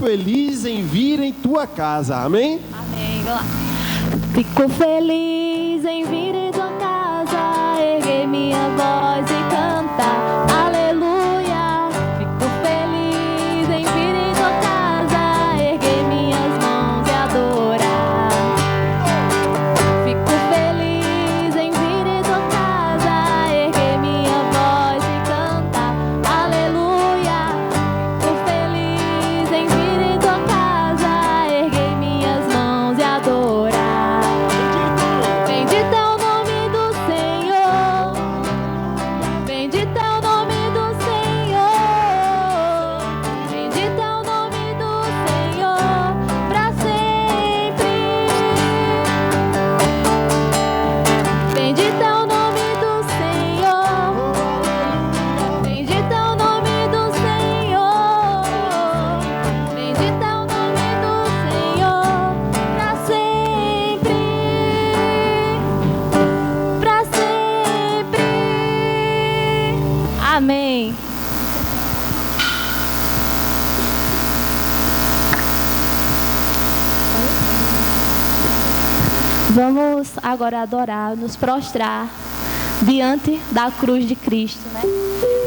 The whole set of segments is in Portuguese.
feliz em vir em tua casa. Amém? Amém. Vamos lá. Fico feliz em vir em tua casa, erguer minha voz e cantar. Aleluia. Fico feliz em vir em tua casa, erguer minhas mãos e adorar. Fico feliz em vir em tua casa, erguer minha voz e cantar. Aleluia. Fico feliz em vir em tua casa, erguer minhas mãos e adorar. Bendito é o nome do Senhor. Bendito é o nome do Senhor. Bendito é o nome do Senhor para sempre. Bendito é o nome do Senhor. Bendito é o nome do Senhor. Bendito é o nome do Senhor para sempre. Para sempre. Amém. Vamos agora adorar, nos prostrar diante da cruz de Cristo, né?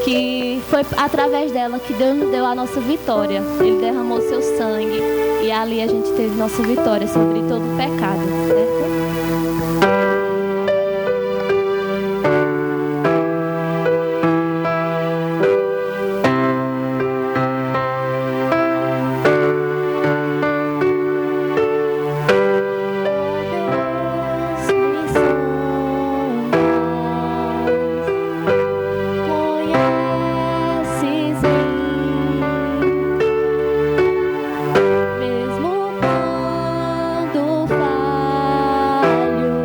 Que foi através dela que Deus nos deu a nossa vitória. Ele derramou seu sangue e ali a gente teve nossa vitória sobre todo o pecado, certo? Conheces em mesmo quando falho.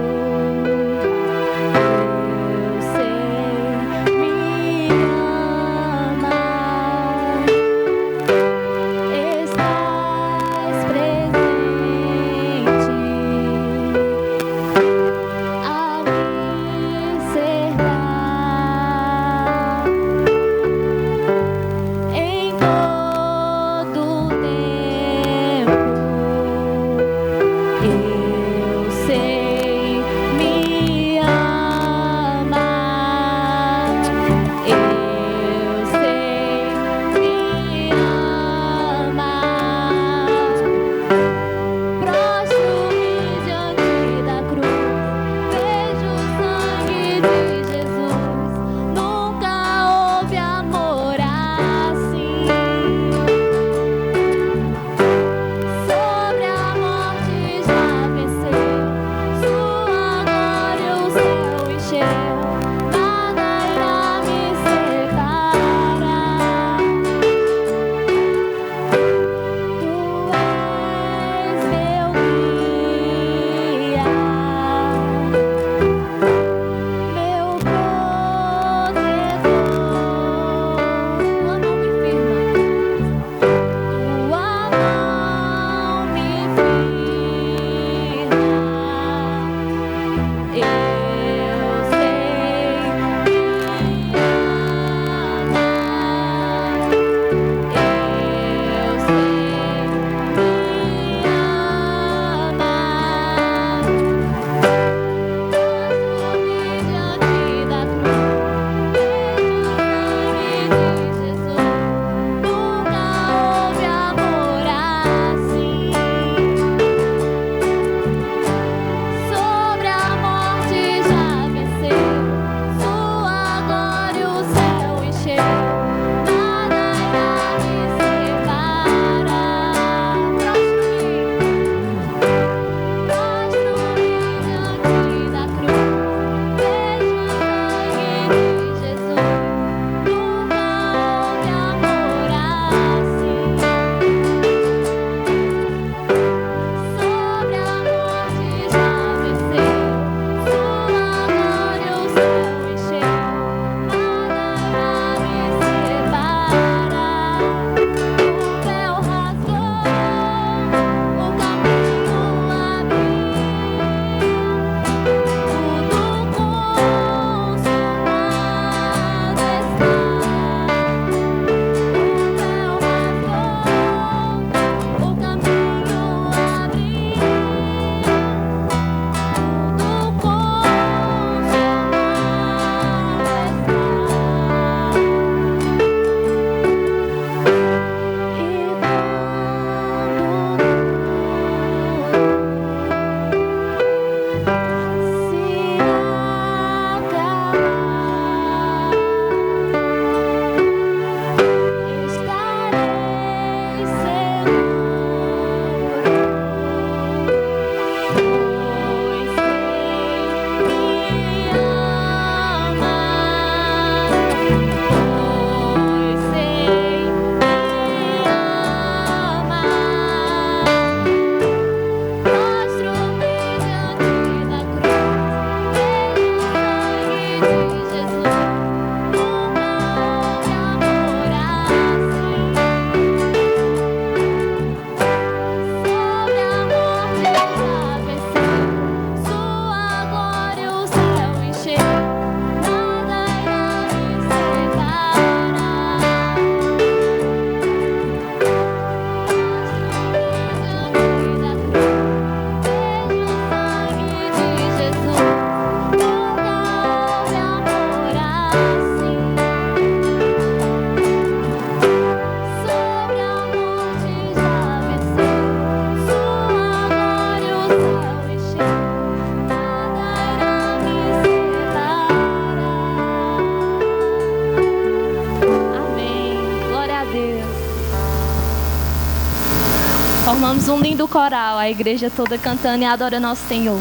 Formamos um lindo coral, a igreja toda cantando e adorando ao Senhor.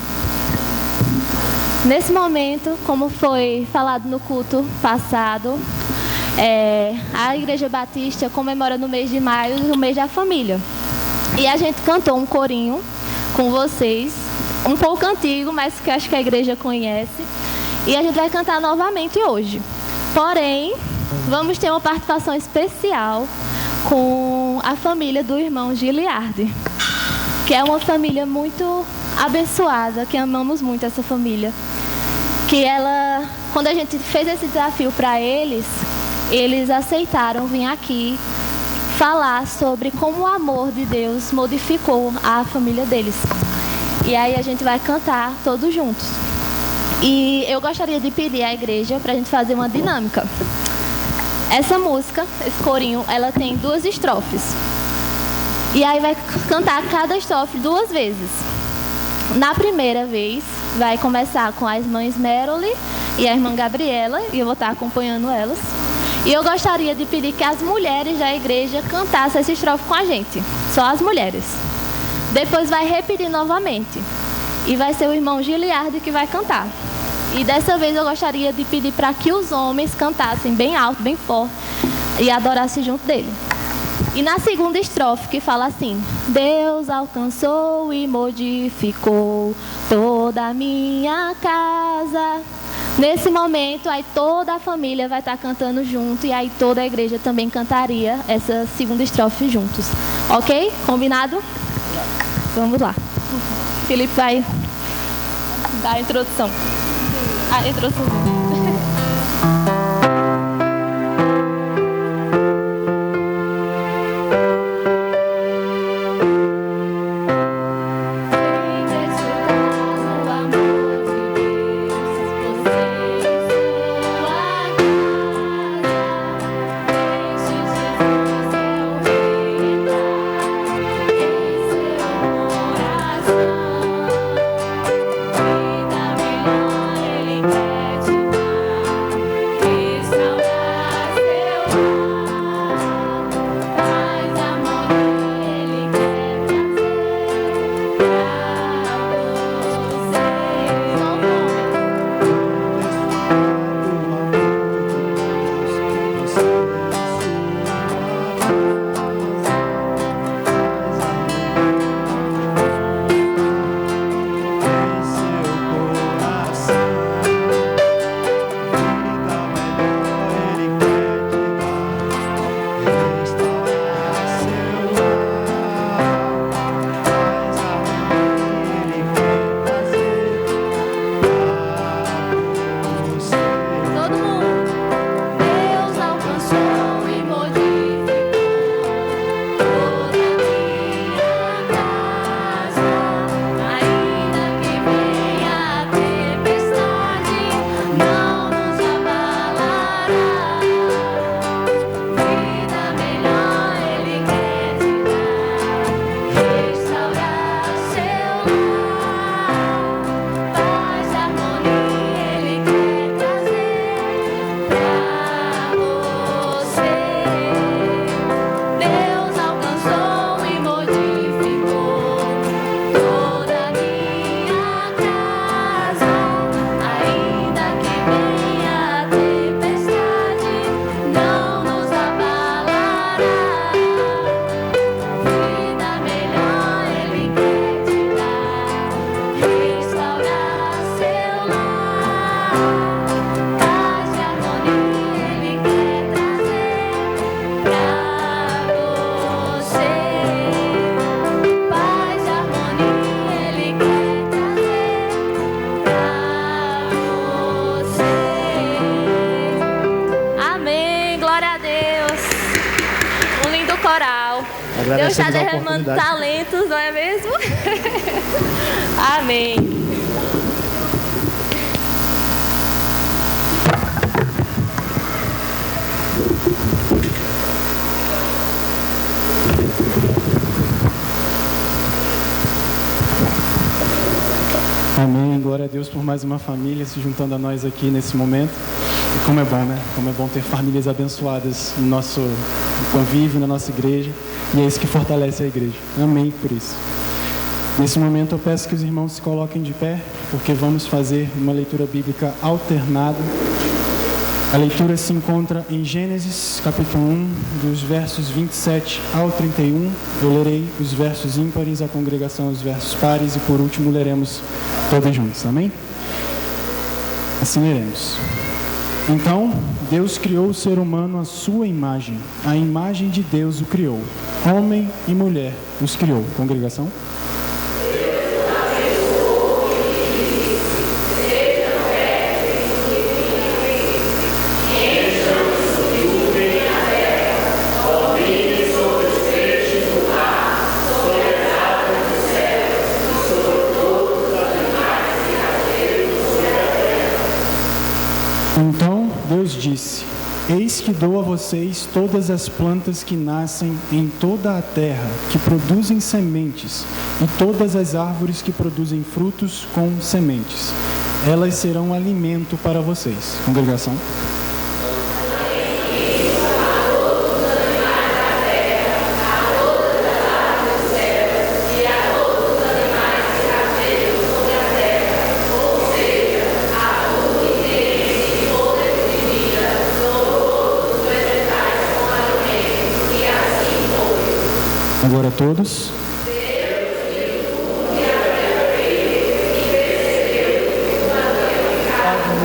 Nesse momento, como foi falado no culto passado, a Igreja Batista comemora no mês de maio o mês da família. E a gente cantou um corinho com vocês, um pouco antigo, mas que acho que a igreja conhece. E a gente vai cantar novamente hoje. Porém, vamos ter uma participação especial com a família do irmão Giliardi, que é uma família muito abençoada, que amamos muito essa família. Que quando a gente fez esse desafio para eles aceitaram vir aqui falar sobre como o amor de Deus modificou a família deles. E aí a gente vai cantar todos juntos. E eu gostaria de pedir à igreja para a gente fazer uma dinâmica. Essa música, esse corinho, ela tem 2 estrofes. E aí vai cantar cada estrofe 2 vezes. Na primeira vez, vai começar com a irmã Esmeralda e a irmã Gabriela, e eu vou estar acompanhando elas. E eu gostaria de pedir que as mulheres da igreja cantassem essa estrofe com a gente. Só as mulheres. Depois vai repetir novamente. E vai ser o irmão Giliardi que vai cantar. E dessa vez eu gostaria de pedir para que os homens cantassem bem alto, bem forte, e adorassem junto dele. E na segunda estrofe, que fala assim: Deus alcançou e modificou toda a minha casa. Nesse momento, aí toda a família vai estar cantando junto, e aí toda a igreja também cantaria essa segunda estrofe juntos. Ok? Combinado? Vamos lá. Felipe vai dar a introdução. A introdução. Deus está derramando talentos, não é mesmo? Amém. Amém. Glória a Deus por mais uma família se juntando a nós aqui nesse momento. E como é bom, né? Como é bom ter famílias abençoadas no nosso convívio, na nossa igreja. E é isso que fortalece a igreja. Amém por isso. Nesse momento eu peço que os irmãos se coloquem de pé, porque vamos fazer uma leitura bíblica alternada. A leitura se encontra em Gênesis, capítulo 1, dos versos 27 ao 31. Eu lerei os versos ímpares, a congregação os versos pares, e por último leremos todos juntos. Amém? Assim leremos. Então, Deus criou o ser humano à sua imagem. A imagem de Deus o criou. Homem e mulher os criou. Congregação? Então Deus disse: Eis que dou a vocês todas as plantas que nascem em toda a terra, que produzem sementes, e todas as árvores que produzem frutos com sementes. Elas serão alimento para vocês. Congregação. Agora todos.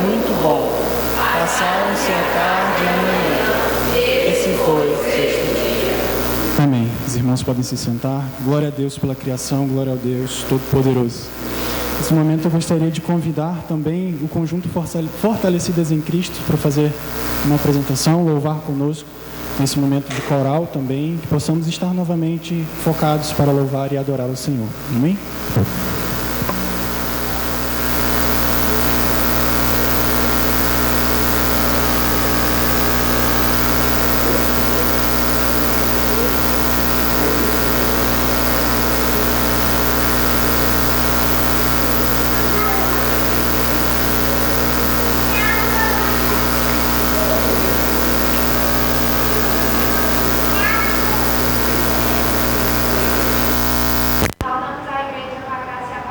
Muito bom. Passaram-se a tarde e a manhã. Esse foi o sexto dia. Amém. Os irmãos podem se sentar. Glória a Deus pela criação, glória a Deus Todo-Poderoso. Nesse momento eu gostaria de convidar também o conjunto Fortalecidas em Cristo para fazer uma apresentação, louvar conosco. Nesse momento de coral também, que possamos estar novamente focados para louvar e adorar o Senhor. Amém? Saudamos a igreja com a graça e a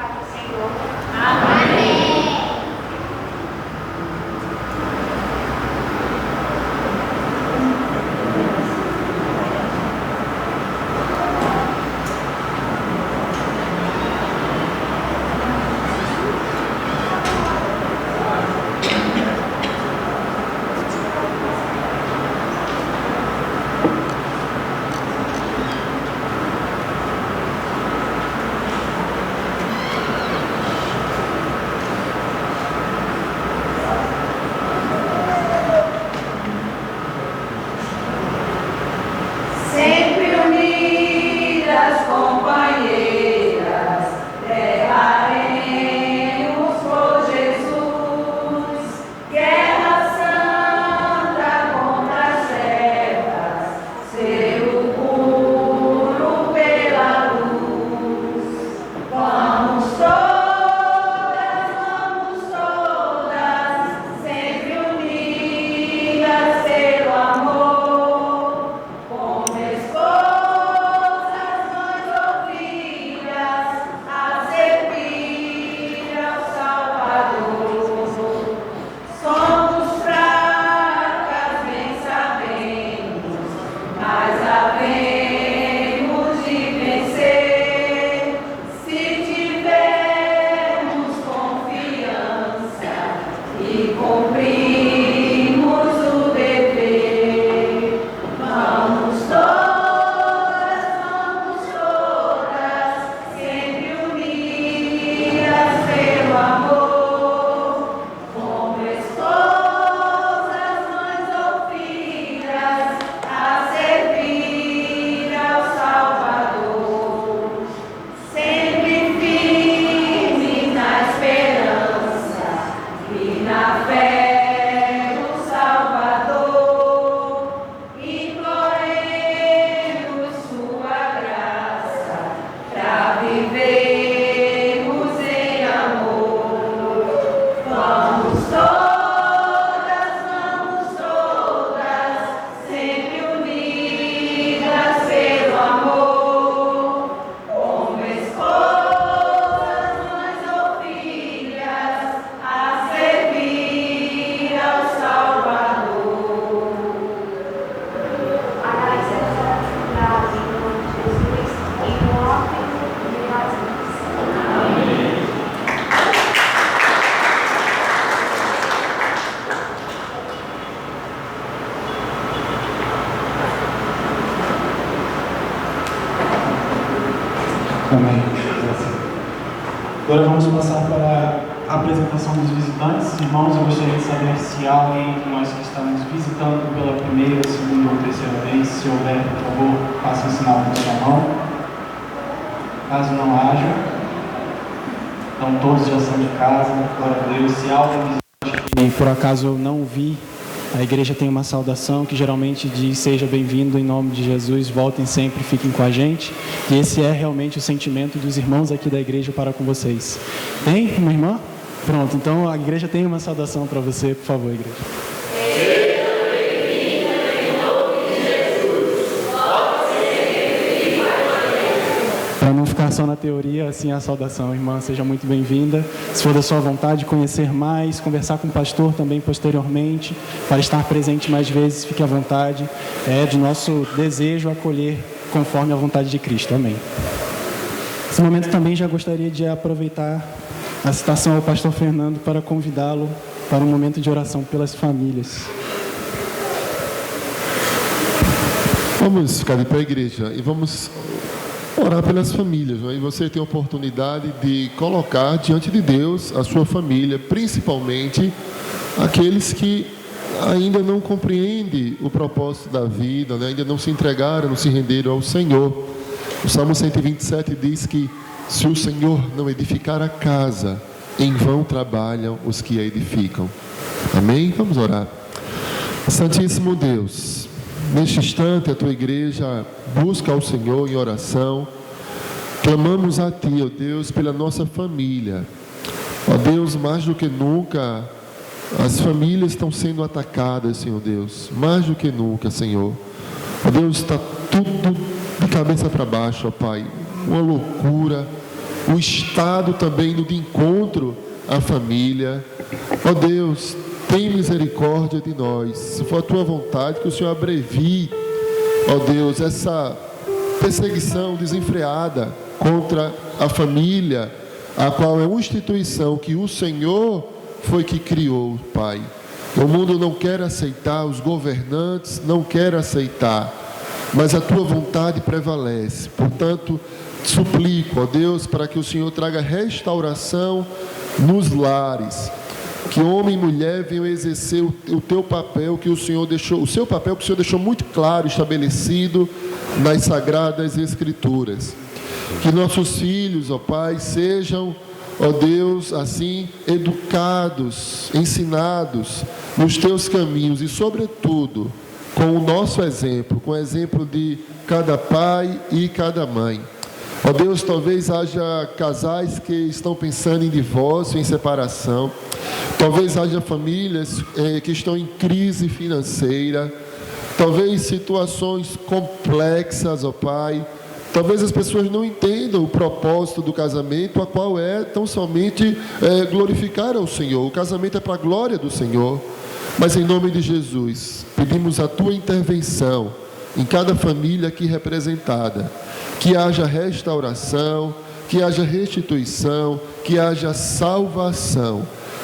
Amém. Agora vamos passar para a apresentação dos visitantes. Irmãos, eu gostaria de saber se há alguém de nós que estamos visitando pela primeira, segunda ou terceira vez. Se houver, por favor, faça um sinal com a sua mão. Caso não haja, então todos já são de casa. Glória a Deus. Se há alguém visitante que por acaso eu não vi, a igreja tem uma saudação que geralmente diz: seja bem-vindo em nome de Jesus, voltem sempre, fiquem com a gente. E esse é realmente o sentimento dos irmãos aqui da igreja para com vocês. Tem uma irmã? Pronto, então a igreja tem uma saudação para você, por favor, igreja. Para não ficar só na teoria, assim a saudação, irmã, seja muito bem-vinda. Se for da sua vontade conhecer mais, conversar com o pastor também posteriormente, para estar presente mais vezes, fique à vontade. É de nosso desejo acolher conforme a vontade de Cristo. Amém. Nesse momento também já gostaria de aproveitar a citação ao pastor Fernando para convidá-lo para um momento de oração pelas famílias. Vamos ficar de pé, igreja, e vamos orar pelas famílias, não é? E você tem a oportunidade de colocar diante de Deus a sua família, principalmente aqueles que ainda não compreendem o propósito da vida, né? Ainda não se entregaram, não se renderam ao Senhor. O Salmo 127 diz que se o Senhor não edificar a casa, em vão trabalham os que a edificam. Amém? Vamos orar. Santíssimo Deus, neste instante a tua igreja busca ao Senhor em oração. Clamamos a ti, ó Deus, pela nossa família. Ó Deus, mais do que nunca as famílias estão sendo atacadas, Senhor Deus, mais do que nunca, Senhor. Ó Deus, está tudo de cabeça para baixo, ó Pai, uma loucura. O Estado também indo de encontro à família. Ó Deus, tem misericórdia de nós. Se for a tua vontade, que o Senhor abrevie, ó Deus, essa perseguição desenfreada contra a família, a qual é uma instituição que o Senhor foi que criou, Pai. O mundo não quer aceitar, os governantes não querem aceitar, mas a tua vontade prevalece. Portanto, suplico, ó Deus, para que o Senhor traga restauração nos lares, que homem e mulher venham exercer o teu papel que o Senhor deixou, o seu papel que o Senhor deixou muito claro, estabelecido nas Sagradas Escrituras. Que nossos filhos, ó Pai, sejam, ó Deus, assim, educados, ensinados nos teus caminhos e, sobretudo, com o nosso exemplo, com o exemplo de cada pai e cada mãe. Ó Deus, talvez haja casais que estão pensando em divórcio, em separação. Talvez haja famílias que estão em crise financeira. Talvez situações complexas, ó Pai. Talvez as pessoas não entendam o propósito do casamento, a qual é tão somente glorificar ao Senhor. O casamento é para a glória do Senhor. Mas em nome de Jesus, pedimos a tua intervenção em cada família aqui representada. Que haja restauração, que haja restituição, que haja salvação.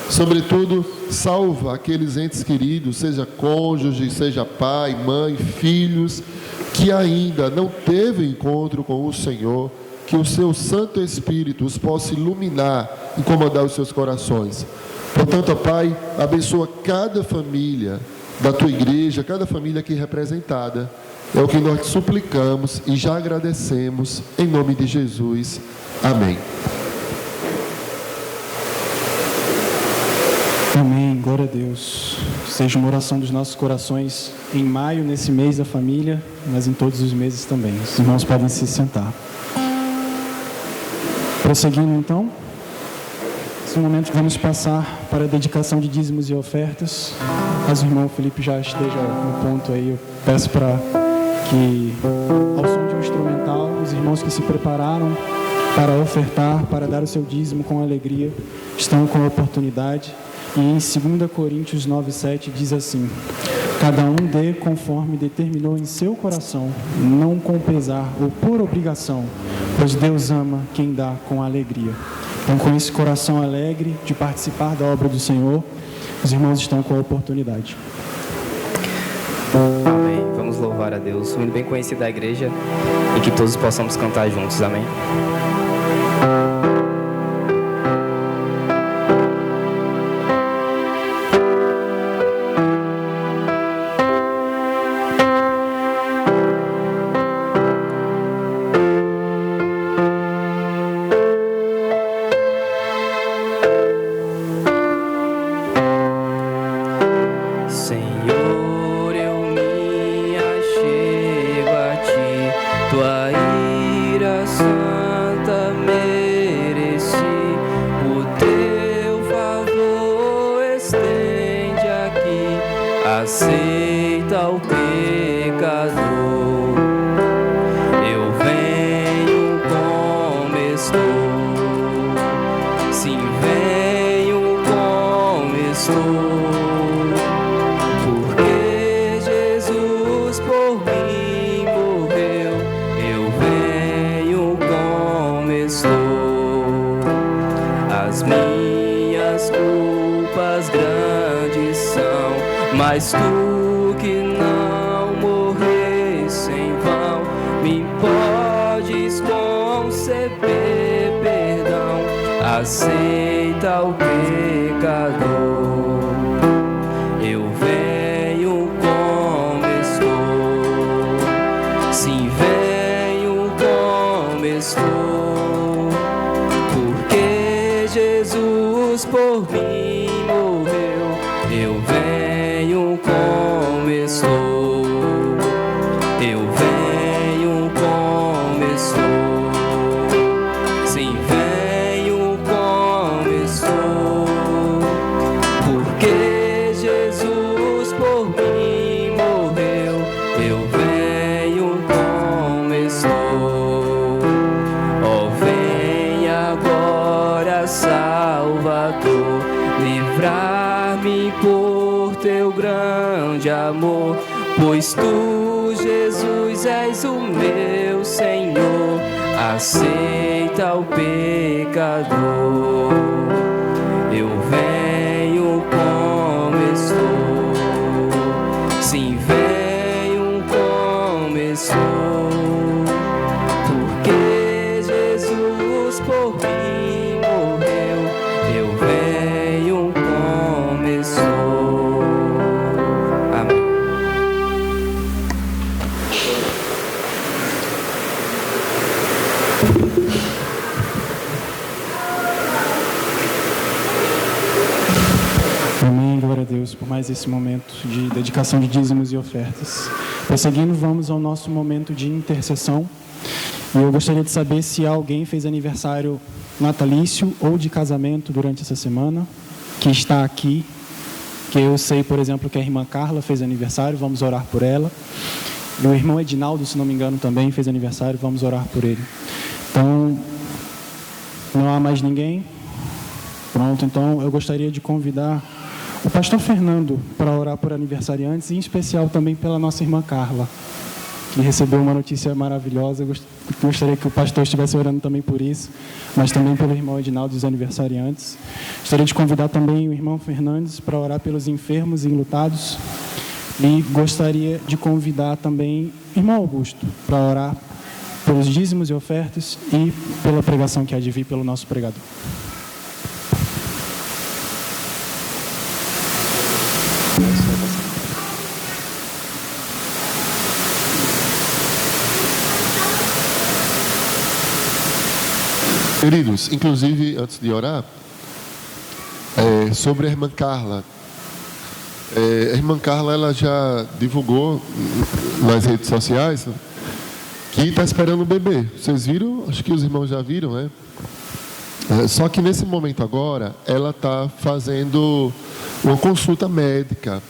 Sobretudo, salva aqueles entes queridos, seja cônjuge, seja pai, mãe, filhos, que ainda não teve encontro com o Senhor, que o seu Santo Espírito os possa iluminar, incomodar os seus corações. Portanto, ó Pai, abençoa cada família da tua igreja, cada família aqui representada. É o que nós te suplicamos e já agradecemos, em nome de Jesus. Amém. Amém, glória a Deus. Seja uma oração dos nossos corações em maio, nesse mês da família, mas em todos os meses também. Os irmãos podem se sentar. Prosseguindo então, nesse momento vamos passar para a dedicação de dízimos e ofertas. Caso o irmão Felipe já esteja no ponto aí, eu peço para que, ao som de um instrumental, os irmãos que se prepararam para ofertar, para dar o seu dízimo com alegria, estão com a oportunidade. E em 2 Coríntios 9:7 diz assim: cada um dê conforme determinou em seu coração, não com pesar ou por obrigação, pois Deus ama quem dá com alegria. Então, com esse coração alegre de participar da obra do Senhor, os irmãos estão com a oportunidade. Amém. Vamos louvar. louvar a Deus, um hino bem conhecido da igreja e que todos possamos cantar juntos, amém? Aceita o pecador. Eu venho como estou. Sim, venho como estou. Porque Jesus por mim morreu. Eu venho como estou. As minhas culpas grandes são, mas tu que não morreste em vão, me podes conceder perdão. Aceita o pecador. Eu venho como estou. Sim, venho como estou. Porque Jesus por mim morreu. Eu venho como estou. Eu venho como estou. Sim, venho como estou. Porque Jesus por mim morreu. Eu venho como estou. Ó, vem agora, Salvador, livrar-me por teu grande amor, pois tu, Jesus, és o meu Senhor. Aceita o pecador. Eu venho como estou. Sim, venho como estou. Porque Jesus por mim morreu. Eu venho como estou. Amém. Amém, glória a Deus por mais esse momento de dedicação de dízimos e ofertas. Prosseguindo, vamos ao nosso momento de intercessão. E eu gostaria de saber se alguém fez aniversário natalício ou de casamento durante essa semana, que está aqui, que eu sei, por exemplo, que a irmã Carla fez aniversário, vamos orar por ela. E o irmão Edinaldo, se não me engano, também fez aniversário, vamos orar por ele. Então, não há mais ninguém? Pronto, então eu gostaria de convidar o pastor Fernando para orar por aniversariantes, e em especial também pela nossa irmã Carla, que recebeu uma notícia maravilhosa. Eu gostaria que o pastor estivesse orando também por isso, mas também pelo irmão Edinaldo dos aniversariantes. Gostaria de convidar também o irmão Fernandes para orar pelos enfermos e enlutados. E gostaria de convidar também o irmão Augusto para orar pelos dízimos e ofertas e pela pregação que há de vir pelo nosso pregador. Queridos, inclusive, antes de orar, sobre a irmã Carla. A irmã Carla, ela já divulgou nas redes sociais que está esperando um bebê. Vocês viram? Acho que os irmãos já viram, né? Só que nesse momento agora, ela está fazendo uma consulta médica.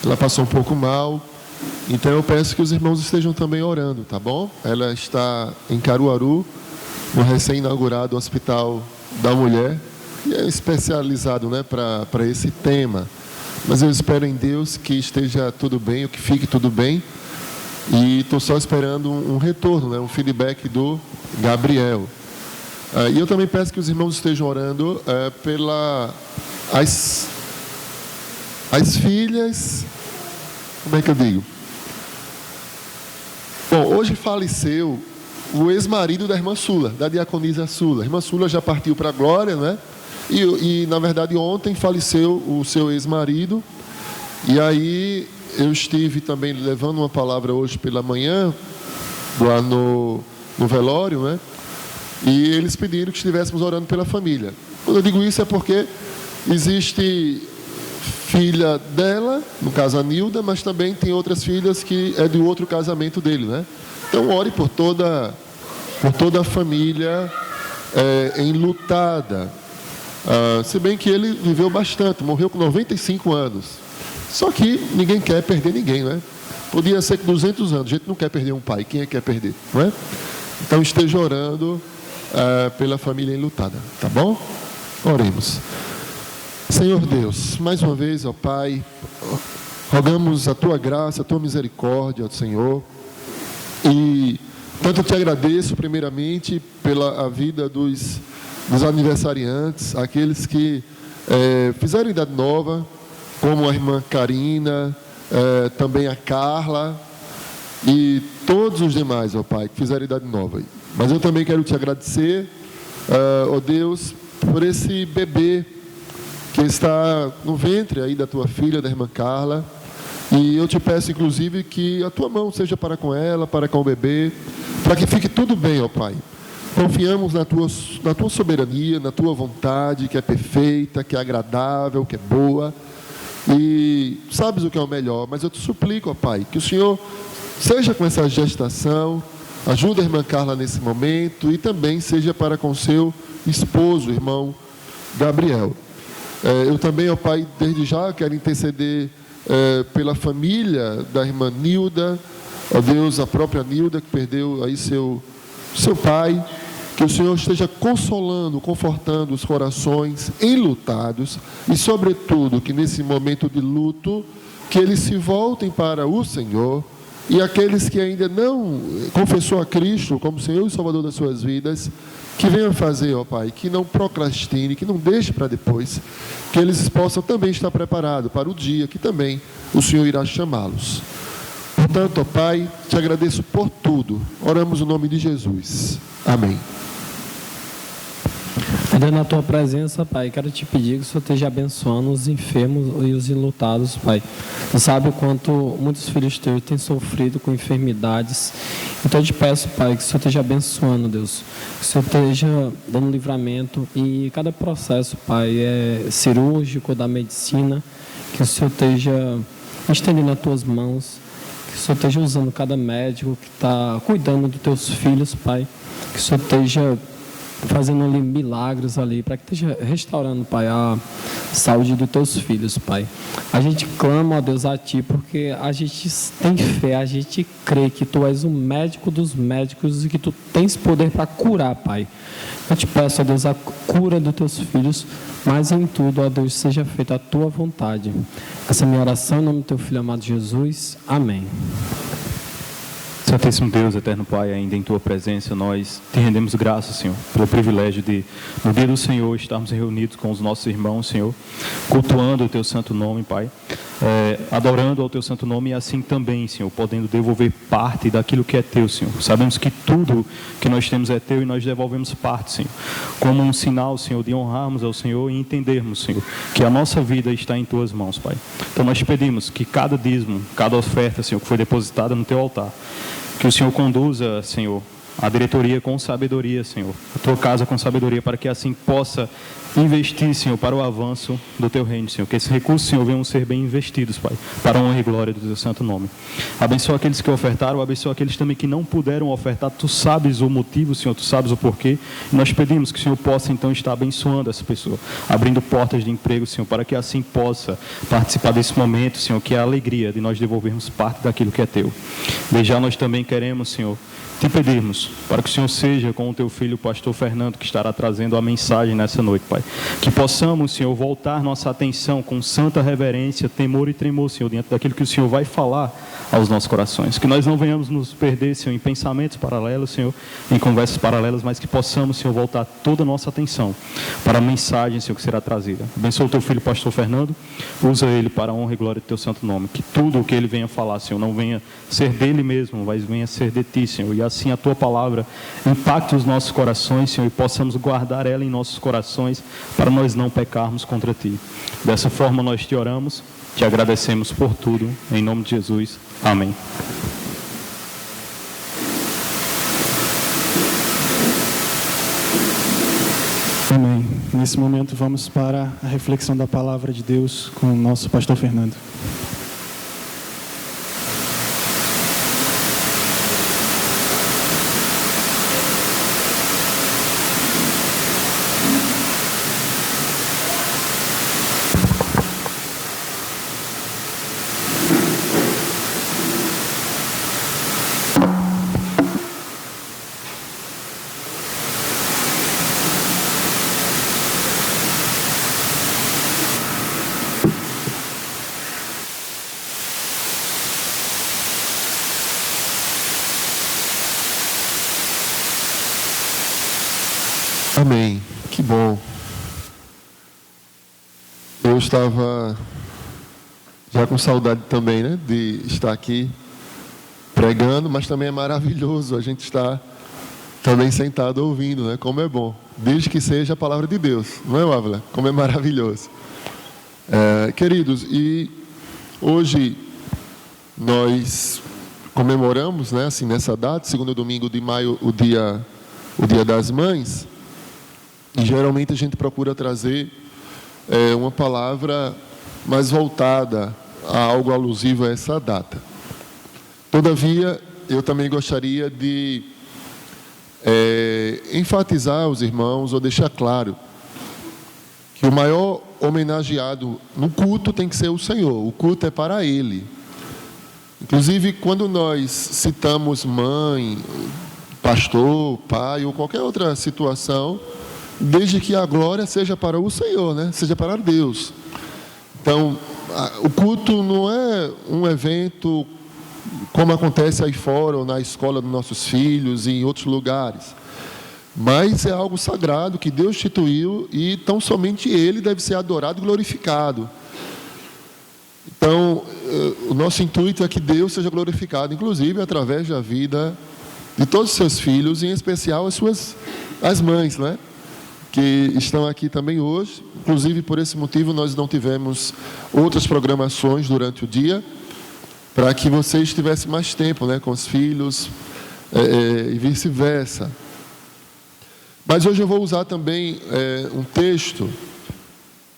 Ela passou um pouco mal, então eu peço que os irmãos estejam também orando, tá bom? Ela está em Caruaru, no recém-inaugurado Hospital da Mulher, e é especializado, né, para esse tema. Mas eu espero em Deus que esteja tudo bem, que fique tudo bem. E estou só esperando um retorno, né, um feedback do Gabriel. E eu também peço que os irmãos estejam orando as filhas, como é que eu digo? Bom, hoje faleceu o ex-marido da irmã Sula, da diaconisa Sula. A irmã Sula já partiu para a glória, né? E, na verdade, ontem faleceu o seu ex-marido. E aí eu estive também levando uma palavra hoje pela manhã, lá no velório, né? E eles pediram que estivéssemos orando pela família. Quando eu digo isso é porque existe filha dela, no caso a Nilda, mas também tem outras filhas que é do outro casamento dele, né? Então ore por toda a família enlutada. Se bem que ele viveu bastante, morreu com 95 anos. Só que ninguém quer perder ninguém, né? Podia ser com 200 anos, a gente não quer perder um pai, quem é que quer perder, não é? Então esteja orando pela família enlutada, tá bom? Oremos. Senhor Deus, mais uma vez, ó Pai, rogamos a Tua graça, a Tua misericórdia, ó Senhor, e tanto te agradeço primeiramente pela a vida dos aniversariantes, aqueles que fizeram idade nova, como a irmã Karina, também a Carla e todos os demais, ó Pai, que fizeram idade nova. Mas eu também quero te agradecer, ó Deus, por esse bebê que está no ventre aí da tua filha, da irmã Carla. E eu te peço, inclusive, que a tua mão seja para com ela, para com o bebê, para que fique tudo bem, ó Pai. Confiamos na tua soberania, na tua vontade, que é perfeita, que é agradável, que é boa. E sabes o que é o melhor, mas eu te suplico, ó Pai, que o Senhor seja com essa gestação, ajude a irmã Carla nesse momento e também seja para com seu esposo, irmão Gabriel. Eu também, ó Pai, desde já quero interceder pela família da irmã Nilda, ó Deus, a própria Nilda que perdeu aí seu pai, que o Senhor esteja consolando, confortando os corações enlutados e, sobretudo, que nesse momento de luto, que eles se voltem para o Senhor. E aqueles que ainda não confessou a Cristo como Senhor e Salvador das suas vidas, que venham fazer, ó Pai, que não procrastine, que não deixe para depois, que eles possam também estar preparados para o dia que também o Senhor irá chamá-los. Portanto, ó Pai, te agradeço por tudo. Oramos no nome de Jesus. Amém. Ainda na tua presença, Pai, quero te pedir que o Senhor esteja abençoando os enfermos e os enlutados, Pai. Tu sabe o quanto muitos filhos teus têm sofrido com enfermidades. Então eu te peço, Pai, que o Senhor esteja abençoando, Deus. Que o Senhor esteja dando livramento e cada processo, Pai, cirúrgico, da medicina, que o Senhor esteja estendendo as tuas mãos, que o Senhor esteja usando cada médico que está cuidando dos teus filhos, Pai. Que o Senhor esteja fazendo ali milagres ali, para que esteja restaurando, Pai, a saúde dos teus filhos, Pai. A gente clama, ó Deus, a Ti, porque a gente tem fé, a gente crê que Tu és o médico dos médicos e que Tu tens poder para curar, Pai. Eu te peço, ó Deus, a cura dos teus filhos, mas em tudo, ó Deus, seja feita a Tua vontade. Essa é a minha oração em nome do Teu Filho amado Jesus. Amém. Santíssimo Deus, eterno Pai, ainda em Tua presença, nós te rendemos graças, Senhor, pelo privilégio de, no dia do Senhor, estarmos reunidos com os nossos irmãos, Senhor, cultuando o Teu santo nome, Pai, adorando ao Teu santo nome e assim também, Senhor, podendo devolver parte daquilo que é Teu, Senhor. Sabemos que tudo que nós temos é Teu e nós devolvemos parte, Senhor, como um sinal, Senhor, de honrarmos ao Senhor e entendermos, Senhor, que a nossa vida está em Tuas mãos, Pai. Então nós te pedimos que cada dízimo, cada oferta, Senhor, que foi depositada no Teu altar, que o Senhor conduza, Senhor, a diretoria com sabedoria, Senhor, a Tua casa com sabedoria, para que assim possa investir, Senhor, para o avanço do Teu reino, Senhor. Que esses recursos, Senhor, venham ser bem investidos, Pai, para a honra e glória do Teu santo nome. Abençoa aqueles que ofertaram, abençoa aqueles também que não puderam ofertar. Tu sabes o motivo, Senhor, Tu sabes o porquê. E nós pedimos que o Senhor possa, então, estar abençoando essa pessoa, abrindo portas de emprego, Senhor, para que assim possa participar desse momento, Senhor, que é a alegria de nós devolvermos parte daquilo que é Teu. Desde já nós também queremos, Senhor, te pedirmos para que o Senhor seja com o Teu filho, o pastor Fernando, que estará trazendo a mensagem nessa noite, Pai. Pai. Que possamos, Senhor, voltar nossa atenção com santa reverência, temor e tremor, Senhor, diante daquilo que o Senhor vai falar aos nossos corações. Que nós não venhamos nos perder, Senhor, em pensamentos paralelos, Senhor, em conversas paralelas, mas que possamos, Senhor, voltar toda a nossa atenção para a mensagem, Senhor, que será trazida. Abençoa o teu filho, pastor Fernando, usa ele para a honra e glória do teu santo nome. Que tudo o que ele venha falar, Senhor, não venha ser dele mesmo, mas venha ser de ti, Senhor. E assim a tua palavra impacte os nossos corações, Senhor, e possamos guardar ela em nossos corações para nós não pecarmos contra ti. Dessa forma nós te oramos, te agradecemos por tudo, em nome de Jesus. Amém. Amém. Nesse momento vamos para a reflexão da palavra de Deus com o nosso pastor Fernando. Amém. Que bom. Eu estava já com saudade também, né, de estar aqui pregando, mas também é maravilhoso a gente estar também sentado ouvindo, né? Como é bom. Desde que seja a palavra de Deus, não é, Ávila? Como é maravilhoso. Queridos, e hoje nós comemoramos, né, assim, nessa data, segundo domingo de maio, o dia das Mães. E geralmente a gente procura trazer uma palavra mais voltada a algo alusivo a essa data. Todavia, eu também gostaria de enfatizar aos irmãos, ou deixar claro, que o maior homenageado no culto tem que ser o Senhor. O culto é para Ele. Inclusive, quando nós citamos mãe, pastor, pai, ou qualquer outra situação, desde que a glória seja para o Senhor, né? Seja para Deus. Então, o culto não é um evento como acontece aí fora, ou na escola dos nossos filhos, e em outros lugares. Mas é algo sagrado que Deus instituiu, e tão somente Ele deve ser adorado e glorificado. Então, o nosso intuito é que Deus seja glorificado, inclusive através da vida de todos os seus filhos, em especial as mães, né? Que estão aqui também hoje. Inclusive, por esse motivo, nós não tivemos outras programações durante o dia, para que vocês tivessem mais tempo, né, com os filhos, e vice-versa. Mas hoje eu vou usar também um texto,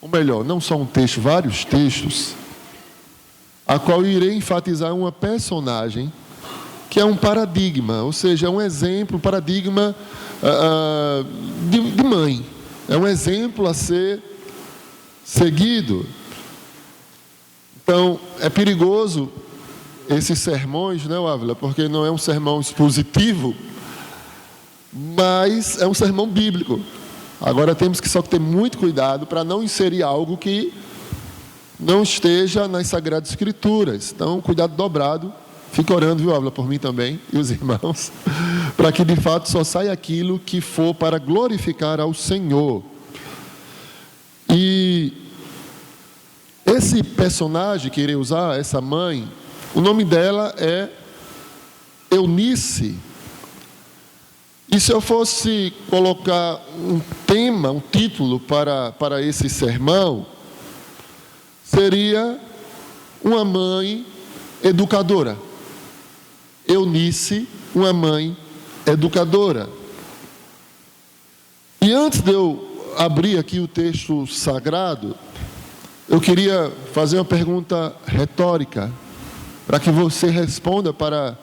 ou melhor, não só um texto, vários textos, a qual eu irei enfatizar uma personagem que é um paradigma, ou seja, é um exemplo, um paradigma de mãe. É um exemplo a ser seguido. Então, é perigoso esses sermões, né, Ávila? Porque não é um sermão expositivo, mas é um sermão bíblico. Agora temos que só ter muito cuidado para não inserir algo que não esteja nas Sagradas Escrituras. Então, cuidado dobrado. Fica orando, viu, Ávila, por mim também, e os irmãos, para que de fato só saia aquilo que for para glorificar ao Senhor. E esse personagem que irei usar, essa mãe, o nome dela é Eunice. E se eu fosse colocar um tema, um título para esse sermão, seria uma mãe educadora. Eunice, uma mãe educadora. E antes de eu abrir aqui o texto sagrado, eu queria fazer uma pergunta retórica, para que você responda para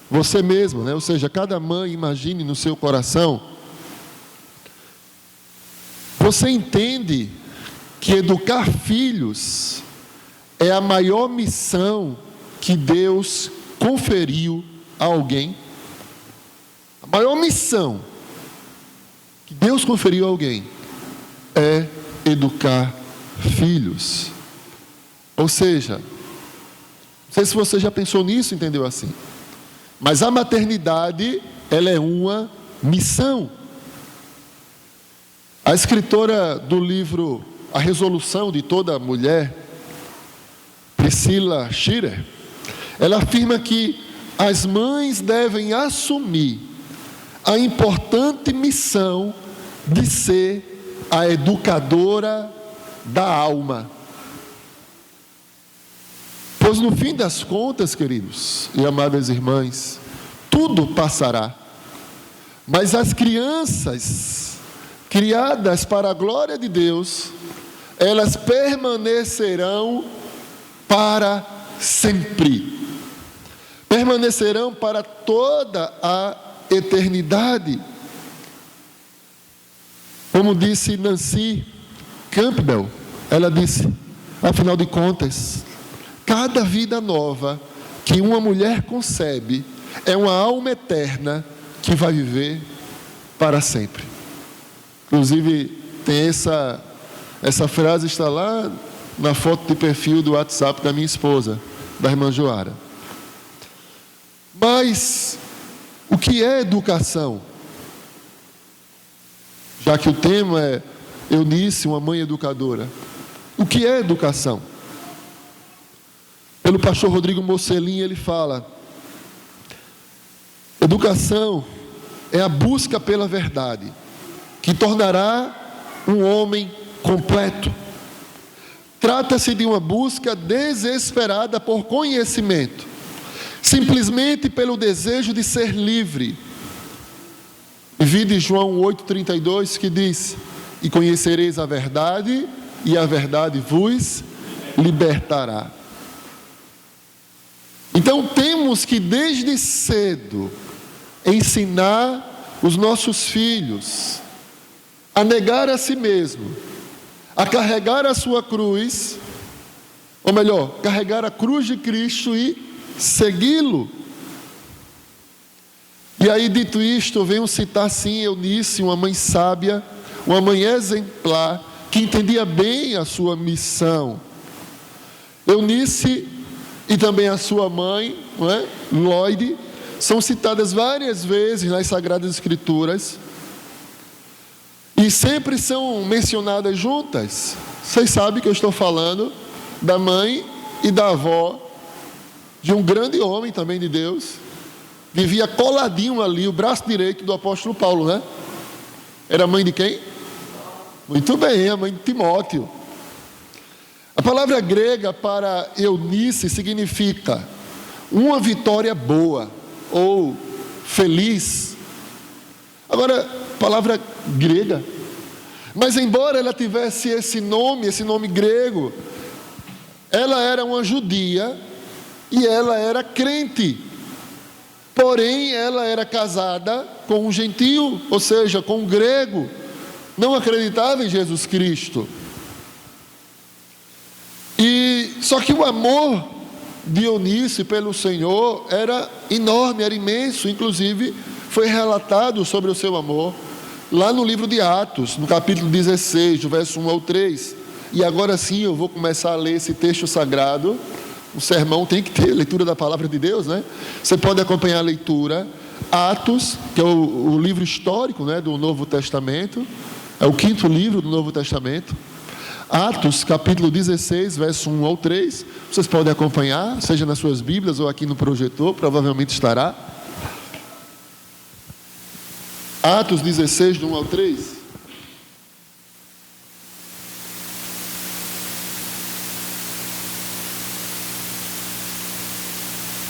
você mesmo, né? Ou seja, cada mãe imagine no seu coração. Você entende que educar filhos é a maior missão que Deus conferiu a alguém? A maior missão que Deus conferiu a alguém é educar filhos. Ou seja, não sei se você já pensou nisso, entendeu assim, mas a maternidade, ela é uma missão. A escritora do livro A Resolução de Toda Mulher, Priscilla Shirer, ela afirma que as mães devem assumir a importante missão de ser a educadora da alma. Pois no fim das contas, queridos e amadas irmãs, tudo passará, mas as crianças criadas para a glória de Deus, elas permanecerão para sempre. Permanecerão para toda a eternidade. Como disse Nancy Campbell, ela disse, afinal de contas, cada vida nova que uma mulher concebe é uma alma eterna que vai viver para sempre. Inclusive, tem essa frase, está lá na foto de perfil do WhatsApp da minha esposa, da irmã Joara. Mas, o que é educação? Já que o tema é Eunice, uma mãe educadora. O que é educação? Pelo pastor Rodrigo Mocelin, ele fala: educação é a busca pela verdade, que tornará um homem completo. Trata-se de uma busca desesperada por conhecimento, simplesmente pelo desejo de ser livre. Vide João 8,32, que diz: e conhecereis a verdade, e a verdade vos libertará. Então temos que desde cedo ensinar os nossos filhos a negar a si mesmo, a carregar a sua cruz, ou melhor, carregar a cruz de Cristo e segui-lo. E aí, dito isto, eu venho citar sim Eunice, uma mãe sábia, uma mãe exemplar, que entendia bem a sua missão. Eunice e também a sua mãe, não é? Lloyd, são citadas várias vezes nas Sagradas Escrituras e sempre são mencionadas juntas. Vocês sabem que eu estou falando da mãe e da avó de um grande homem também de Deus, vivia coladinho ali, o braço direito do apóstolo Paulo, né? Era mãe de quem? Muito bem, a mãe de Timóteo. A palavra grega para Eunice significa uma vitória boa ou feliz. Agora, palavra grega. Mas embora ela tivesse esse nome grego, ela era uma judia e ela era crente. Porém, ela era casada com um gentio, ou seja, com um grego. Não acreditava em Jesus Cristo. E só que o amor de Eunice pelo Senhor era enorme, era imenso. Inclusive, foi relatado sobre o seu amor lá no livro de Atos, no capítulo 16, do verso 1 ao 3. E agora sim eu vou começar a ler esse texto sagrado. O sermão tem que ter leitura da palavra de Deus, né? Você pode acompanhar a leitura. Atos, que é o livro histórico, né, do Novo Testamento. É o 5º livro do Novo Testamento. Atos, capítulo 16, verso 1 ao 3. Vocês podem acompanhar, seja nas suas Bíblias ou aqui no projetor, provavelmente estará. Atos 16, do 1 ao 3.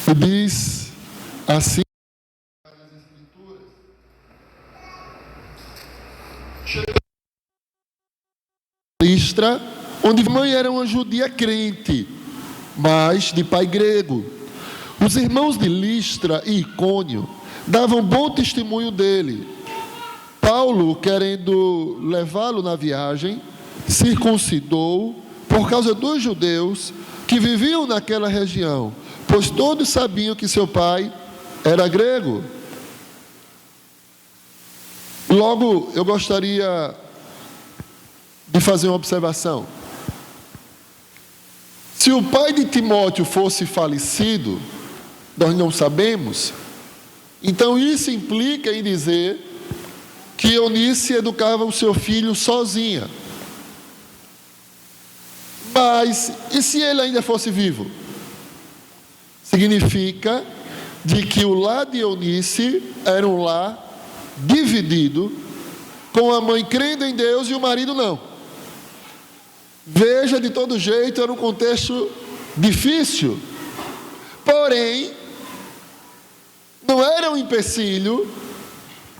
E diz assim: Listra, onde a mãe era uma judia crente, mas de pai grego. Os irmãos de Listra e Icônio davam bom testemunho dele. Paulo, querendo levá-lo na viagem, circuncidou por causa dos judeus que viviam naquela região, pois todos sabiam que seu pai era grego. Logo, eu gostaria de fazer uma observação. Se o pai de Timóteo fosse falecido, nós não sabemos, então isso implica em dizer que Eunice educava o seu filho sozinha. Mas, e se ele ainda fosse vivo? Significa de que o lar de Eunice era um lar dividido, com a mãe crendo em Deus e o marido não. Veja, de todo jeito, era um contexto difícil. Porém, não era um empecilho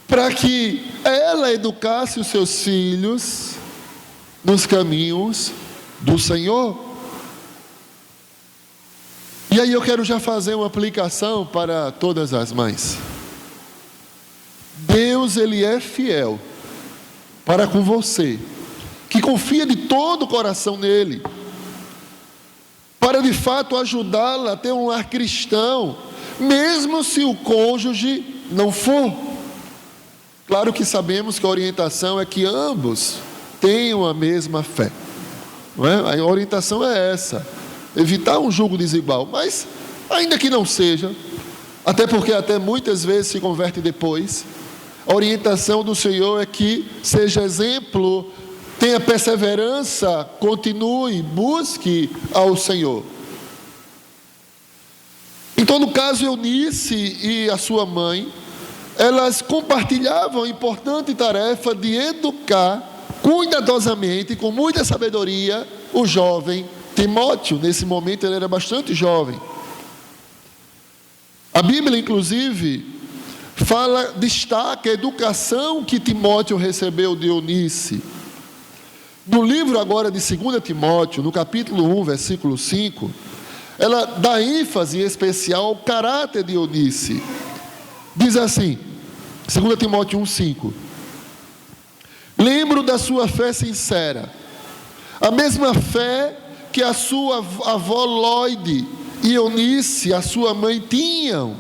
para que ela educasse os seus filhos nos caminhos do Senhor. E aí eu quero já fazer uma aplicação para todas as mães. Deus, Ele é fiel para com você, que confia de todo o coração nele, para de fato ajudá-la a ter um lar cristão, mesmo se o cônjuge não for. Claro que sabemos que a orientação é que ambos tenham a mesma fé, não é? A orientação é essa, evitar um julgo desigual, mas ainda que não seja, até porque até muitas vezes se converte depois, a orientação do Senhor é que seja exemplo, tenha perseverança, continue, busque ao Senhor. Então, no caso, Eunice e a sua mãe, elas compartilhavam a importante tarefa de educar cuidadosamente, com muita sabedoria, o jovem Timóteo. Nesse momento ele era bastante jovem. A Bíblia, inclusive, destaca a educação que Timóteo recebeu de Eunice. No livro agora de 2 Timóteo, no capítulo 1, versículo 5, ela dá ênfase especial ao caráter de Eunice. Diz assim, 2 Timóteo 1, 5: lembro da sua fé sincera, a mesma fé que a sua avó Loide e Eunice, a sua mãe, tinham.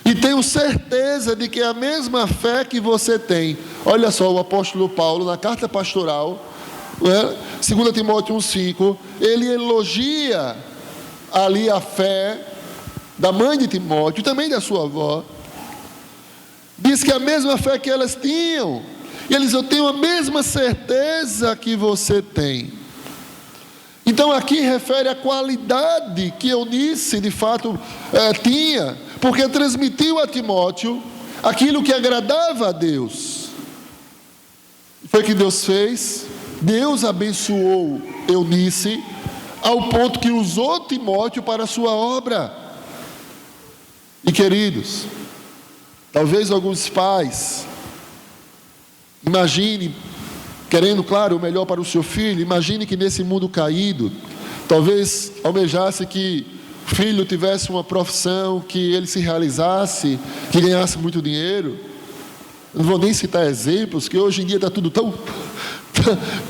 E tenho certeza de que é a mesma fé que você tem. Olha só, o apóstolo Paulo, na carta pastoral, 2 Timóteo 1,5, ele elogia ali a fé da mãe de Timóteo, também da sua avó. Diz que é a mesma fé que elas tinham. E ele diz, eu tenho a mesma certeza que você tem. Então aqui refere a qualidade que Eunice de fato tinha, porque transmitiu a Timóteo aquilo que agradava a Deus. Foi o que Deus fez. Deus abençoou Eunice ao ponto que usou Timóteo para a sua obra. E queridos, talvez alguns pais imagine, querendo, claro, o melhor para o seu filho, imagine que nesse mundo caído, talvez almejasse que o filho tivesse uma profissão, que ele se realizasse, que ganhasse muito dinheiro. Eu não vou nem citar exemplos, que hoje em dia está tudo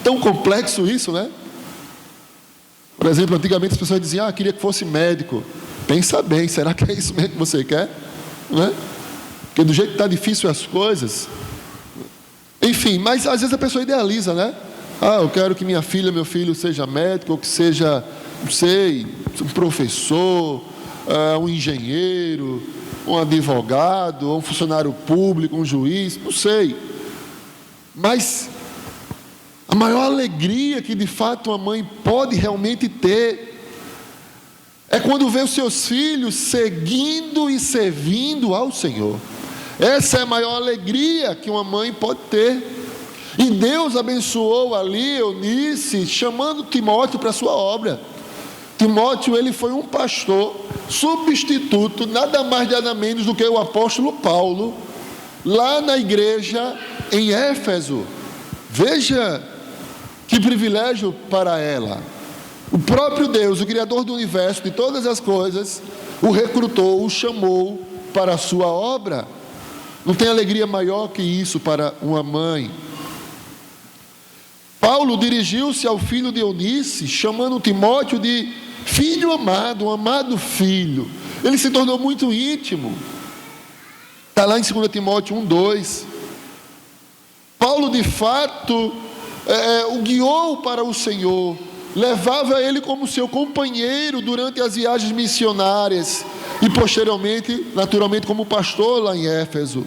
tão complexo isso, né? Por exemplo, antigamente as pessoas diziam, queria que fosse médico. Pensa bem, será que é isso mesmo que você quer? Não é? Porque do jeito que está difícil as coisas... Enfim, mas às vezes a pessoa idealiza, né? Eu quero que minha filha, meu filho seja médico, ou que seja, não sei, um professor, um engenheiro, um advogado, um funcionário público, um juiz, não sei. Mas a maior alegria que de fato uma mãe pode realmente ter é quando vê os seus filhos seguindo e servindo ao Senhor. Essa é a maior alegria que uma mãe pode ter. E Deus abençoou ali Eunice, chamando Timóteo para a sua obra. Timóteo, ele foi um pastor substituto, nada mais nada menos do que o apóstolo Paulo, lá na igreja em Éfeso. Veja que privilégio para ela. O próprio Deus, o Criador do universo, de todas as coisas, o recrutou, o chamou para a sua obra. Não tem alegria maior que isso para uma mãe. Paulo dirigiu-se ao filho de Eunice, chamando Timóteo de filho amado, um amado filho. Ele se tornou muito íntimo. Está lá em 2 Timóteo 1:2. Paulo de fato o guiou para o Senhor, levava ele como seu companheiro durante as viagens missionárias e posteriormente, naturalmente, como pastor lá em Éfeso.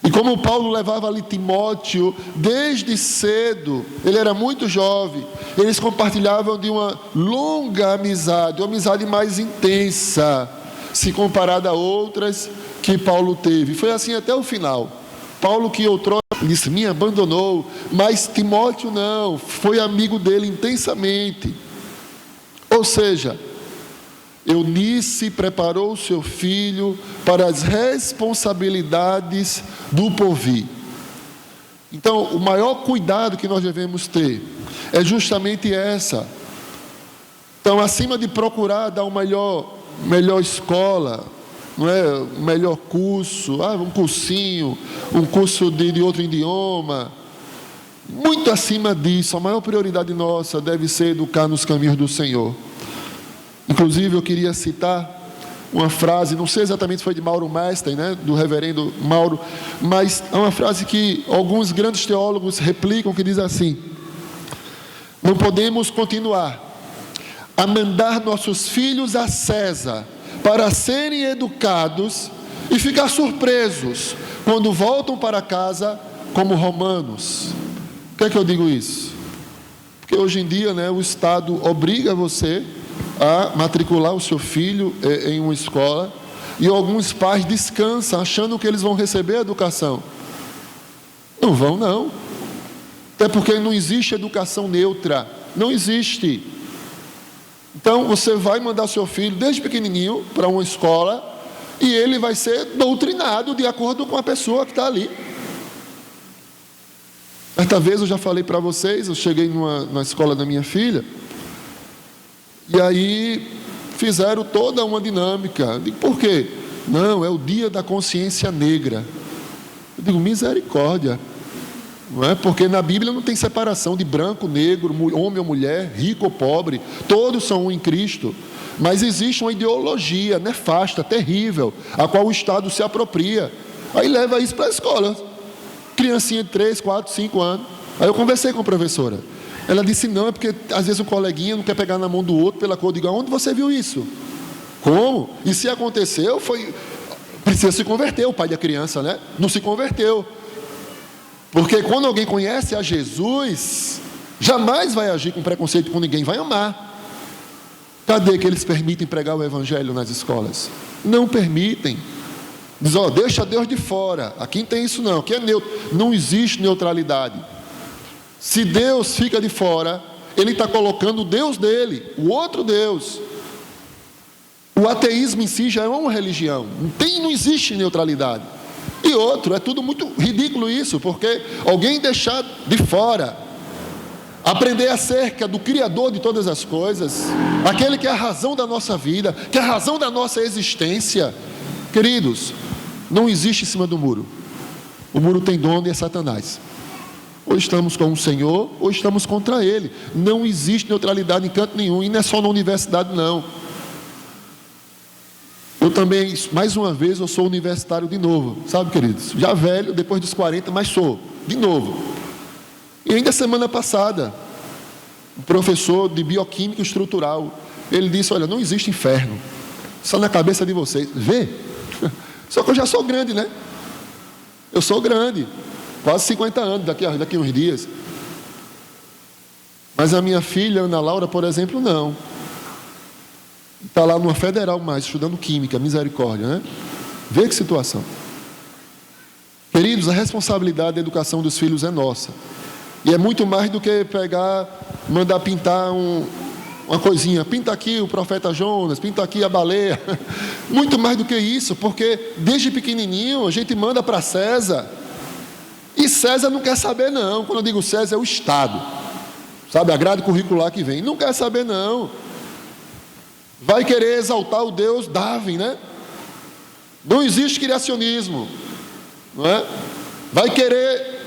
E como Paulo levava ali Timóteo desde cedo, ele era muito jovem, eles compartilhavam de uma longa amizade, uma amizade mais intensa, se comparada a outras que Paulo teve. Foi assim até o final. Paulo, que outrora disse, me abandonou, mas Timóteo não, foi amigo dele intensamente. Ou seja, Eunice preparou seu filho para as responsabilidades do porvir. Então, o maior cuidado que nós devemos ter é justamente essa. Então, acima de procurar dar uma melhor escola, não é? Um melhor curso, um cursinho, um curso de outro idioma, muito acima disso, a maior prioridade nossa deve ser educar nos caminhos do Senhor. Inclusive, eu queria citar uma frase, não sei exatamente se foi de Mauro Mester, né, do reverendo Mauro, mas é uma frase que alguns grandes teólogos replicam, que diz assim: não podemos continuar a mandar nossos filhos a César para serem educados e ficar surpresos quando voltam para casa como romanos. Por que é que eu digo isso? Porque hoje em dia, né, o Estado obriga você a matricular o seu filho em uma escola, e alguns pais descansam achando que eles vão receber a educação. Não vão, não. Até porque não existe educação neutra, não existe. Então você vai mandar seu filho desde pequenininho para uma escola e ele vai ser doutrinado de acordo com a pessoa que está ali. Certa vez eu já falei para vocês, eu cheguei na escola da minha filha, e aí fizeram toda uma dinâmica. Eu digo, por quê? Não, é o dia da consciência negra. Eu digo, misericórdia. Não é? Porque na Bíblia não tem separação de branco, negro, homem ou mulher, rico ou pobre. Todos são um em Cristo. Mas existe uma ideologia nefasta, terrível, a qual o Estado se apropria. Aí leva isso para a escola. Criancinha de 3, 4, 5 anos. Aí eu conversei com a professora. Ela disse, não, é porque às vezes um coleguinha não quer pegar na mão do outro pela cor. Eu digo, onde você viu isso? Como? E se aconteceu, precisa se converter, o pai da criança, né? Não se converteu. Porque quando alguém conhece a Jesus, jamais vai agir com preconceito com ninguém, vai amar. Cadê que eles permitem pregar o evangelho nas escolas? Não permitem. Diz, deixa Deus de fora. Aqui não tem isso não, aqui é neutro. Não existe neutralidade. Se Deus fica de fora, Ele está colocando o Deus dele, o outro Deus. O ateísmo em si já é uma religião, não existe neutralidade. E outro, é tudo muito ridículo isso, porque alguém deixar de fora, aprender acerca do Criador de todas as coisas, aquele que é a razão da nossa vida, que é a razão da nossa existência. Queridos, não existe em cima do muro. O muro tem dono e é Satanás. Ou estamos com o Senhor, ou estamos contra Ele. Não existe neutralidade em canto nenhum, e não é só na universidade, não. Eu também, mais uma vez, eu sou universitário de novo, sabe, queridos? Já velho, depois dos 40, mas sou, de novo. E ainda semana passada, um professor de bioquímica estrutural, ele disse, olha, não existe inferno, só na cabeça de vocês. Vê? Só que eu já sou grande, né? Eu sou grande. Quase 50 anos, daqui a uns dias. Mas a minha filha, Ana Laura, por exemplo, não. Está lá numa federal mais, estudando química, misericórdia, né? Vê que situação. Queridos, a responsabilidade da educação dos filhos é nossa. E é muito mais do que mandar pintar uma coisinha. Pinta aqui o profeta Jonas, pinta aqui a baleia. Muito mais do que isso, porque desde pequenininho a gente manda para César. E César não quer saber não. Quando eu digo César, é o Estado. Sabe, a grade curricular que vem. Não quer saber não. Vai querer exaltar o Deus Darwin, né? Não existe criacionismo. Não é? Vai querer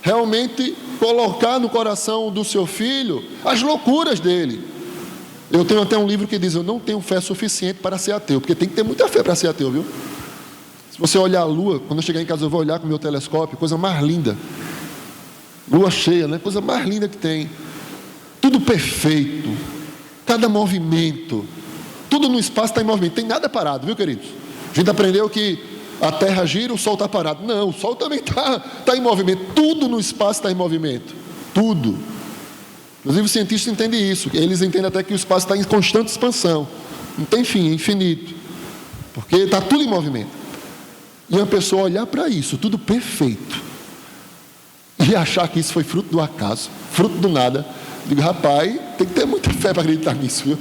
realmente colocar no coração do seu filho as loucuras dele. Eu tenho até um livro que diz, eu não tenho fé suficiente para ser ateu. Porque tem que ter muita fé para ser ateu, viu? Se você olhar a lua, quando eu chegar em casa eu vou olhar com o meu telescópio, coisa mais linda. Lua cheia, né? Coisa mais linda que tem. Tudo perfeito. Cada movimento. Tudo no espaço está em movimento. Tem nada parado, viu, queridos? A gente aprendeu que a Terra gira, o Sol está parado. Não, o Sol também está em movimento. Tudo no espaço está em movimento. Tudo. Inclusive os cientistas entendem isso. Eles entendem até que o espaço está em constante expansão. Não tem fim, é infinito. Porque está tudo em movimento. E uma pessoa olhar para isso, tudo perfeito, e achar que isso foi fruto do acaso, fruto do nada. Digo, rapaz, tem que ter muita fé para acreditar nisso, viu?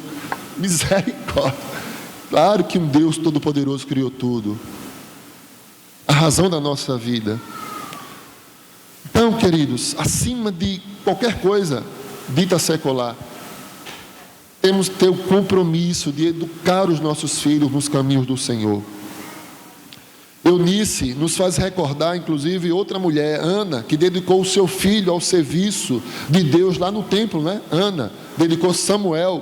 Misericórdia. Claro que um Deus Todo-Poderoso criou tudo. A razão da nossa vida. Então, queridos, acima de qualquer coisa dita secular, temos que ter o compromisso de educar os nossos filhos nos caminhos do Senhor. Eunice nos faz recordar, inclusive, outra mulher, Ana, que dedicou o seu filho ao serviço de Deus lá no templo, né? Ana dedicou Samuel.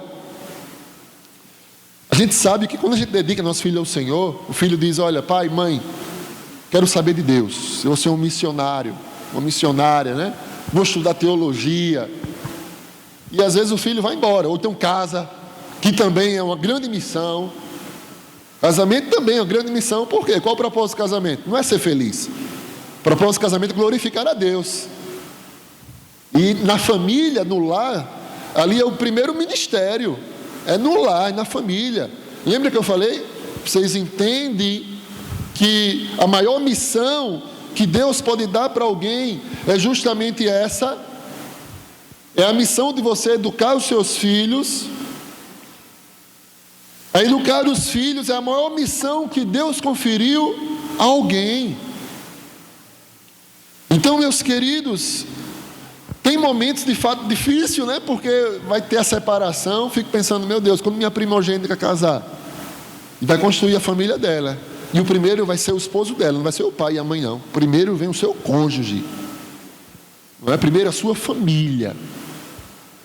A gente sabe que quando a gente dedica nosso filho ao Senhor, o filho diz, olha, pai, mãe, quero saber de Deus. Eu vou ser um missionário, uma missionária, né? Vou estudar teologia. E às vezes o filho vai embora, ou então casa, que também é uma grande missão. Casamento também é uma grande missão. Por quê? Qual o propósito do casamento? Não é ser feliz. O propósito do casamento é glorificar a Deus. E na família, no lar, ali é o primeiro ministério. É no lar, é na família. Lembra que eu falei? Vocês entendem que a maior missão que Deus pode dar para alguém é justamente essa. É a missão de você educar os seus filhos. A educar os filhos é a maior missão que Deus conferiu a alguém. Então, meus queridos, tem momentos de fato difícil, né? Porque vai ter a separação. Fico pensando, meu Deus, quando minha primogênita casar, e vai construir a família dela, e o primeiro vai ser o esposo dela, não vai ser o pai e a mãe, não. Primeiro vem o seu cônjuge, não é? Primeiro a sua família.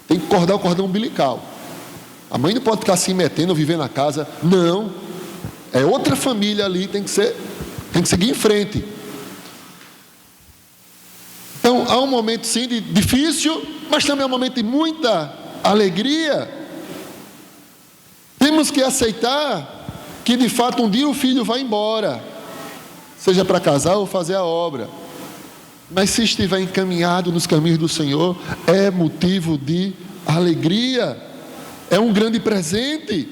Tem que cortar o cordão umbilical. A mãe não pode ficar se metendo ou viver na casa. Não. É outra família ali, tem que seguir em frente. Então, há um momento sim de difícil, mas também é um momento de muita alegria. Temos que aceitar que de fato um dia o filho vai embora, seja para casar ou fazer a obra. Mas se estiver encaminhado nos caminhos do Senhor, é motivo de alegria. É um grande presente.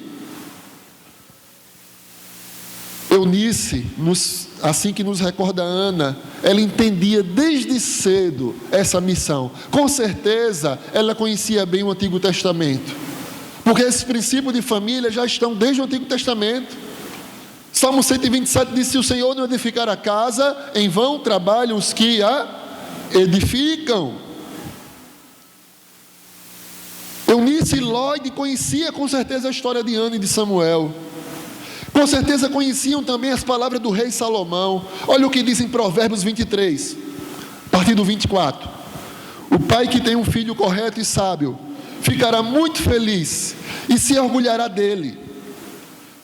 Eunice, assim que nos recorda Ana, ela entendia desde cedo essa missão. Com certeza, ela conhecia bem o Antigo Testamento, porque esses princípios de família já estão desde o Antigo Testamento. Salmo 127 diz, se o Senhor não edificar a casa, em vão trabalham os que a edificam. Eunice e Lloyd conhecia com certeza a história de Ana e de Samuel. Com certeza conheciam também as palavras do rei Salomão. Olha o que diz em Provérbios 23, a partir do 24. O pai que tem um filho correto e sábio ficará muito feliz e se orgulhará dele.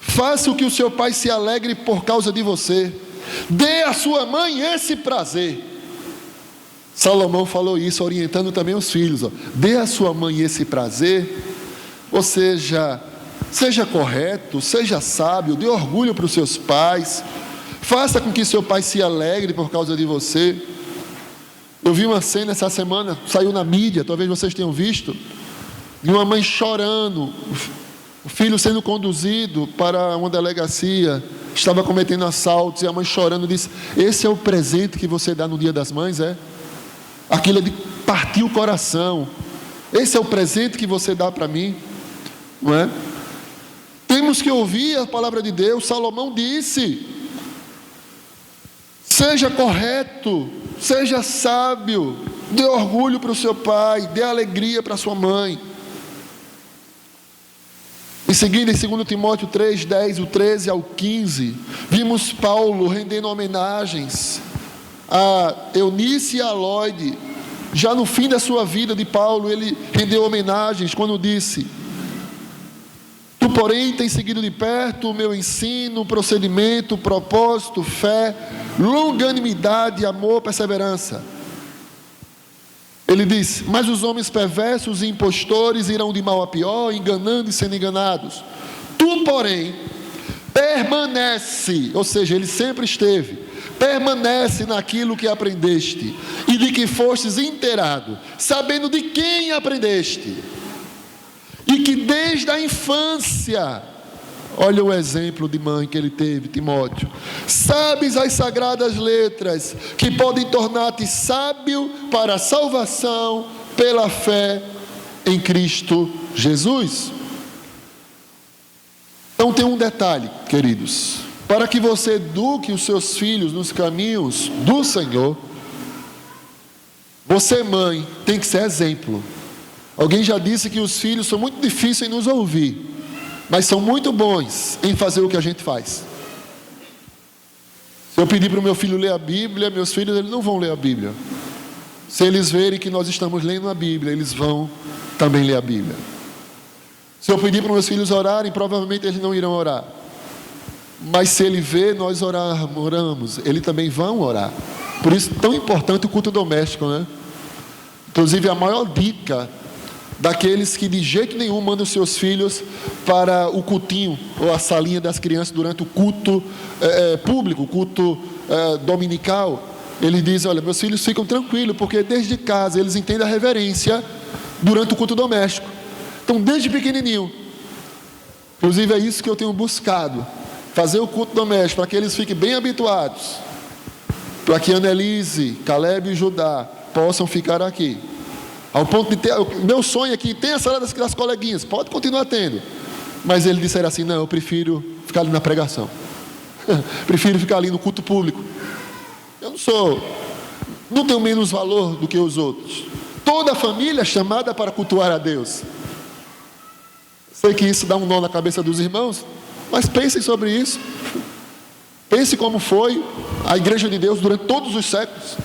Faça o que o seu pai se alegre por causa de você. Dê à sua mãe esse prazer. Salomão falou isso, orientando também os filhos. Dê à sua mãe esse prazer. Ou seja, seja correto, seja sábio, dê orgulho para os seus pais. Faça com que seu pai se alegre por causa de você. Eu vi uma cena essa semana, saiu na mídia, talvez vocês tenham visto, de uma mãe chorando, o filho sendo conduzido para uma delegacia, estava cometendo assaltos, e a mãe chorando disse, esse é o presente que você dá no Dia das Mães, é? Aquilo é de partir o coração. Esse é o presente que você dá para mim, não é? Temos que ouvir a palavra de Deus. Salomão disse, seja correto, seja sábio, dê orgulho para o seu pai, dê alegria para a sua mãe. Em seguida, em 2 Timóteo 3, 10, o 13 ao 15, vimos Paulo rendendo homenagens a Eunice e a Lloyd. Já no fim da sua vida de Paulo, ele rendeu homenagens quando disse, tu porém tens seguido de perto o meu ensino, procedimento, propósito, fé, longanimidade, amor, perseverança. Ele diz: mas os homens perversos e impostores irão de mal a pior, enganando e sendo enganados. Tu, porém, permanece, ou seja, ele sempre esteve, permanece naquilo que aprendeste e de que fostes inteirado, sabendo de quem aprendeste, e que desde a infância, olha o exemplo de mãe que ele teve, Timóteo, sabes as sagradas letras, que podem tornar-te sábio para a salvação pela fé em Cristo Jesus. Então tem um detalhe, queridos, para que você eduque os seus filhos nos caminhos do Senhor, você, mãe, tem que ser exemplo. Alguém já disse que os filhos são muito difíceis em nos ouvir, mas são muito bons em fazer o que a gente faz. Se eu pedir para o meu filho ler a Bíblia, meus filhos eles não vão ler a Bíblia. Se eles verem que nós estamos lendo a Bíblia, eles vão também ler a Bíblia. Se eu pedir para os meus filhos orarem, provavelmente eles não irão orar. Mas se ele vê nós oramos, eles também vão orar. Por isso, tão importante o culto doméstico, né? Inclusive, a maior dica daqueles que de jeito nenhum mandam seus filhos para o cultinho, ou a salinha das crianças durante o culto público, o culto dominical. Ele diz: olha, meus filhos ficam tranquilos, porque desde casa eles entendem a reverência durante o culto doméstico. Então, desde pequenininho, inclusive é isso que eu tenho buscado, fazer o culto doméstico, para que eles fiquem bem habituados, para que Annelise, Caleb e Judá possam ficar aqui, ao ponto de ter, meu sonho é que tenha a sala das coleguinhas, pode continuar tendo, mas ele disser assim: não, eu prefiro ficar ali na pregação, prefiro ficar ali no culto público. Eu não tenho menos valor do que os outros. Toda a família é chamada para cultuar a Deus. Sei que isso dá um nó na cabeça dos irmãos, mas pensem sobre isso. Pense como foi a igreja de Deus durante todos os séculos.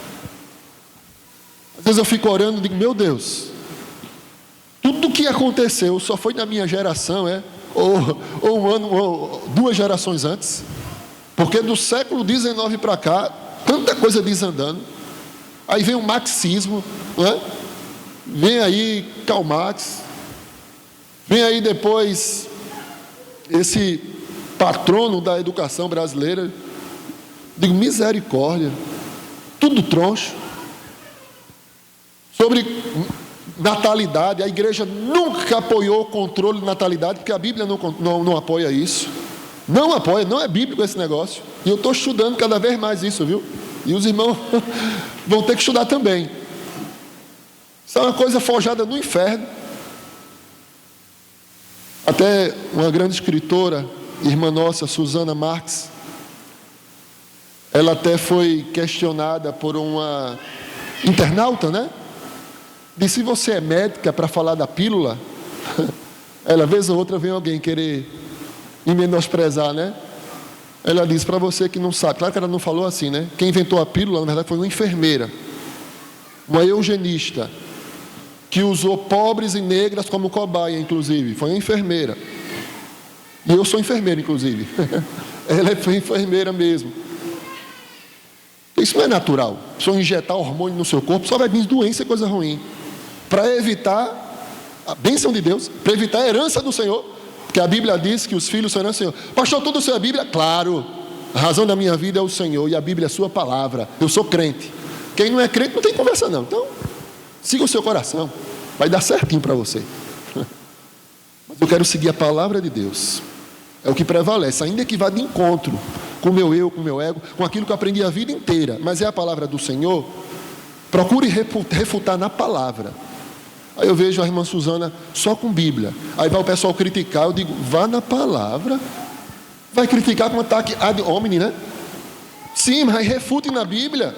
Às vezes eu fico orando e digo: meu Deus, tudo que aconteceu só foi na minha geração, ou um ano, ou 2 gerações antes, porque do século XIX para cá, tanta coisa desandando. Aí vem o marxismo, não é? Vem aí Karl Marx, vem aí depois esse patrono da educação brasileira. Digo: misericórdia, tudo troncho. Sobre natalidade, a igreja nunca apoiou o controle de natalidade, porque a Bíblia não apoia isso. Não apoia, não é bíblico esse negócio. E eu estou estudando cada vez mais isso, viu? E os irmãos vão ter que estudar também. Isso é uma coisa forjada no inferno. Até uma grande escritora, irmã nossa, Susana Marx, ela até foi questionada por uma internauta, né? Disse: se você é médica para falar da pílula, ela vez ou outra vem alguém querer me menosprezar, né? Ela disse: para você que não sabe, claro que ela não falou assim, né? Quem inventou a pílula, na verdade, foi uma enfermeira, uma eugenista, que usou pobres e negras como cobaia, inclusive. Foi uma enfermeira. E eu sou enfermeiro, inclusive. Ela foi enfermeira mesmo. Isso não é natural. Se eu injetar hormônio no seu corpo, só vai vir doença e coisa ruim. Para evitar a bênção de Deus, para evitar a herança do Senhor, porque a Bíblia diz que os filhos são herança do Senhor. Pastor, tudo isso é a Bíblia? Claro. A razão da minha vida é o Senhor, e a Bíblia é a sua palavra. Eu sou crente. Quem não é crente não tem conversa não. Então, siga o seu coração, vai dar certinho para você. Mas eu quero seguir a palavra de Deus. É o que prevalece, ainda que vá de encontro com o meu eu, com o meu ego, com aquilo que eu aprendi a vida inteira, mas é a palavra do Senhor. Procure refutar na palavra. Aí eu vejo a irmã Susana só com Bíblia. Aí vai o pessoal criticar, eu digo: vá na palavra. Vai criticar com ataque ad hominem, né? Sim, mas refute na Bíblia.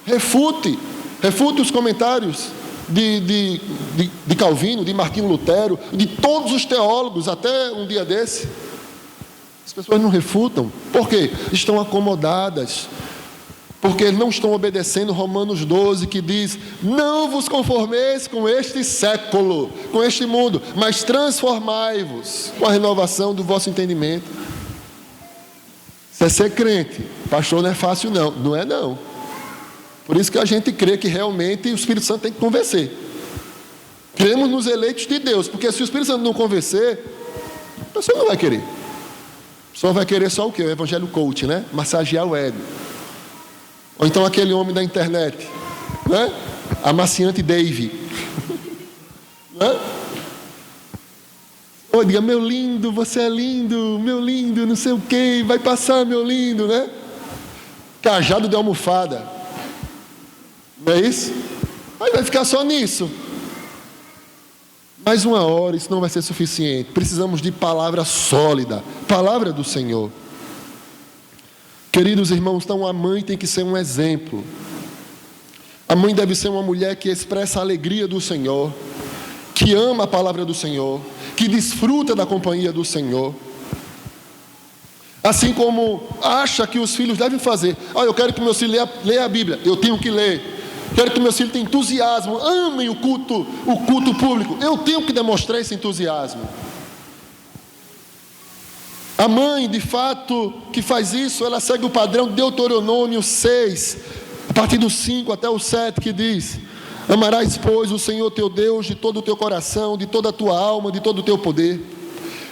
Refute os comentários de Calvino, de Martinho Lutero, de todos os teólogos, até um dia desse. As pessoas não refutam. Por quê? Estão acomodadas. Porque não estão obedecendo Romanos 12, que diz: não vos conformeis com este século, com este mundo, mas transformai-vos com a renovação do vosso entendimento. Isso é ser crente. Pastor, não é fácil não. Não é não. Por isso que a gente crê que realmente o Espírito Santo tem que convencer. Cremos nos eleitos de Deus, porque se o Espírito Santo não convencer, a pessoa não vai querer. A pessoa vai querer só o quê? O evangelho coach, né? Massagear o ego. Ou então aquele homem da internet, né? Amaciante Dave. Né? Ou diga, meu lindo, você é lindo, meu lindo, não sei o quê, vai passar, meu lindo, né? Cajado de almofada. Não é isso? Aí vai ficar só nisso. Mais uma hora, isso não vai ser suficiente. Precisamos de palavra sólida, palavra do Senhor. Queridos irmãos, então a mãe tem que ser um exemplo. A mãe deve ser uma mulher que expressa a alegria do Senhor, que ama a palavra do Senhor, que desfruta da companhia do Senhor. Assim como acha que os filhos devem fazer. Eu quero que meus filhos leiam a Bíblia, eu tenho que ler. Quero que meus filhos tenham entusiasmo, amem o culto público. Eu tenho que demonstrar esse entusiasmo. A mãe, de fato, que faz isso, ela segue o padrão de Deuteronômio 6, a partir do 5 até o 7, que diz: amarás, pois, o Senhor teu Deus de todo o teu coração, de toda a tua alma, de todo o teu poder.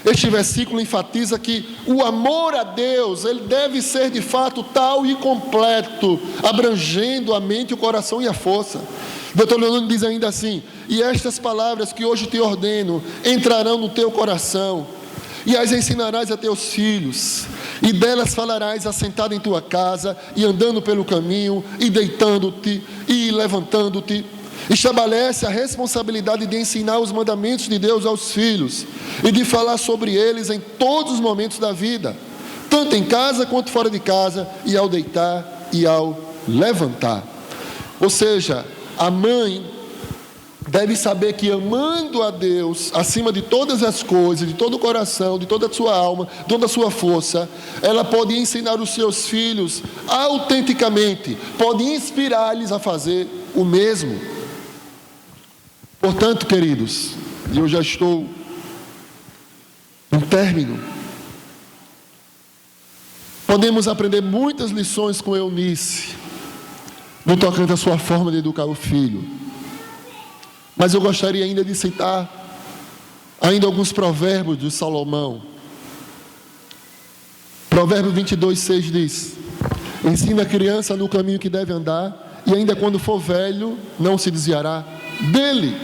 Este versículo enfatiza que o amor a Deus, ele deve ser de fato tal e completo, abrangendo a mente, o coração e a força. Deuteronômio diz ainda assim: e estas palavras que hoje te ordeno entrarão no teu coração, e as ensinarás a teus filhos, e delas falarás assentado em tua casa, e andando pelo caminho, e deitando-te, e levantando-te. Estabelece a responsabilidade de ensinar os mandamentos de Deus aos filhos e de falar sobre eles em todos os momentos da vida, tanto em casa quanto fora de casa, e ao deitar e ao levantar. Ou seja, a mãe deve saber que amando a Deus acima de todas as coisas, de todo o coração, de toda a sua alma, de toda a sua força, ela pode ensinar os seus filhos autenticamente, pode inspirá-los a fazer o mesmo. Portanto, queridos, e eu já estou em término, podemos aprender muitas lições com Eunice, no tocante à sua forma de educar o filho. Mas eu gostaria ainda de citar ainda alguns provérbios de Salomão. Provérbio 22:6 diz: ensina a criança no caminho que deve andar, e ainda quando for velho, não se desviará dele.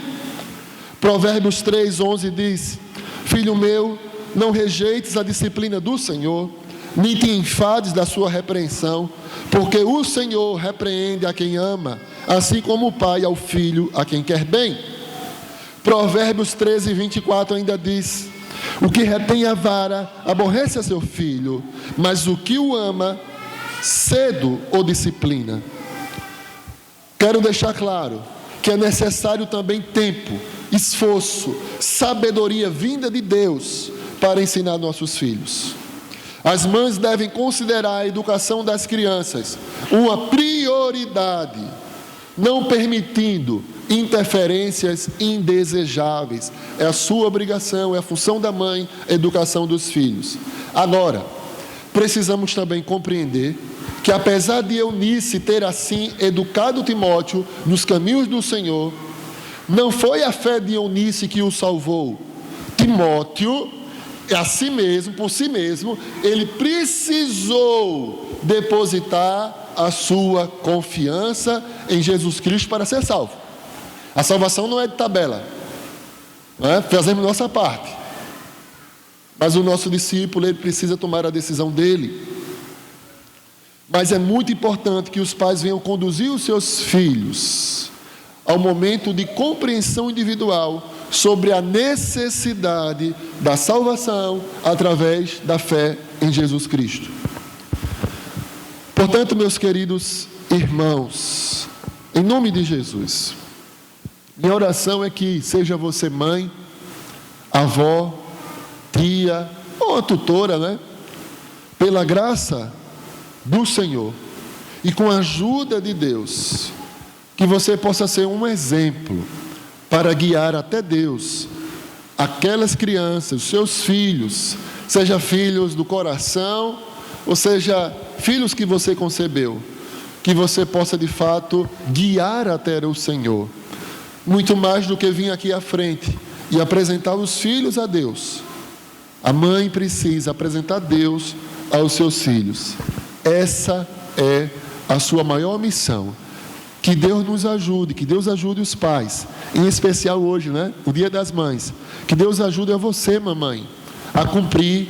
Provérbios 3:11 diz: filho meu, não rejeites a disciplina do Senhor, nem te enfades da sua repreensão, porque o Senhor repreende a quem ama, assim como o pai ao filho a quem quer bem. Provérbios 13:24 ainda diz: o que retém a vara aborrece a seu filho, mas o que o ama cedo o disciplina. Quero deixar claro que é necessário também tempo, esforço, sabedoria vinda de Deus para ensinar nossos filhos. As mães devem considerar a educação das crianças uma prioridade, não permitindo interferências indesejáveis. É a sua obrigação, é a função da mãe, a educação dos filhos. Agora, precisamos também compreender que apesar de Eunice ter assim educado Timóteo nos caminhos do Senhor, não foi a fé de Eunice que o salvou. Timóteo, a si mesmo, por si mesmo, ele precisou depositar a sua confiança em Jesus Cristo para ser salvo. A salvação não é de tabela, não é? Fazemos nossa parte, mas o nosso discípulo, ele precisa tomar a decisão dele. Mas é muito importante que os pais venham conduzir os seus filhos ao momento de compreensão individual sobre a necessidade da salvação através da fé em Jesus Cristo. Portanto, meus queridos irmãos, em nome de Jesus, minha oração é que seja você mãe, avó, tia ou a tutora, né? Pela graça do Senhor e com a ajuda de Deus, que você possa ser um exemplo para guiar até Deus aquelas crianças, os seus filhos, seja filhos do coração, ou seja, filhos que você concebeu, que você possa de fato guiar até o Senhor. Muito mais do que vir aqui à frente e apresentar os filhos a Deus. A mãe precisa apresentar Deus aos seus filhos. Essa é a sua maior missão. Que Deus nos ajude, que Deus ajude os pais, em especial hoje, né? O Dia das Mães. Que Deus ajude a você, mamãe, a cumprir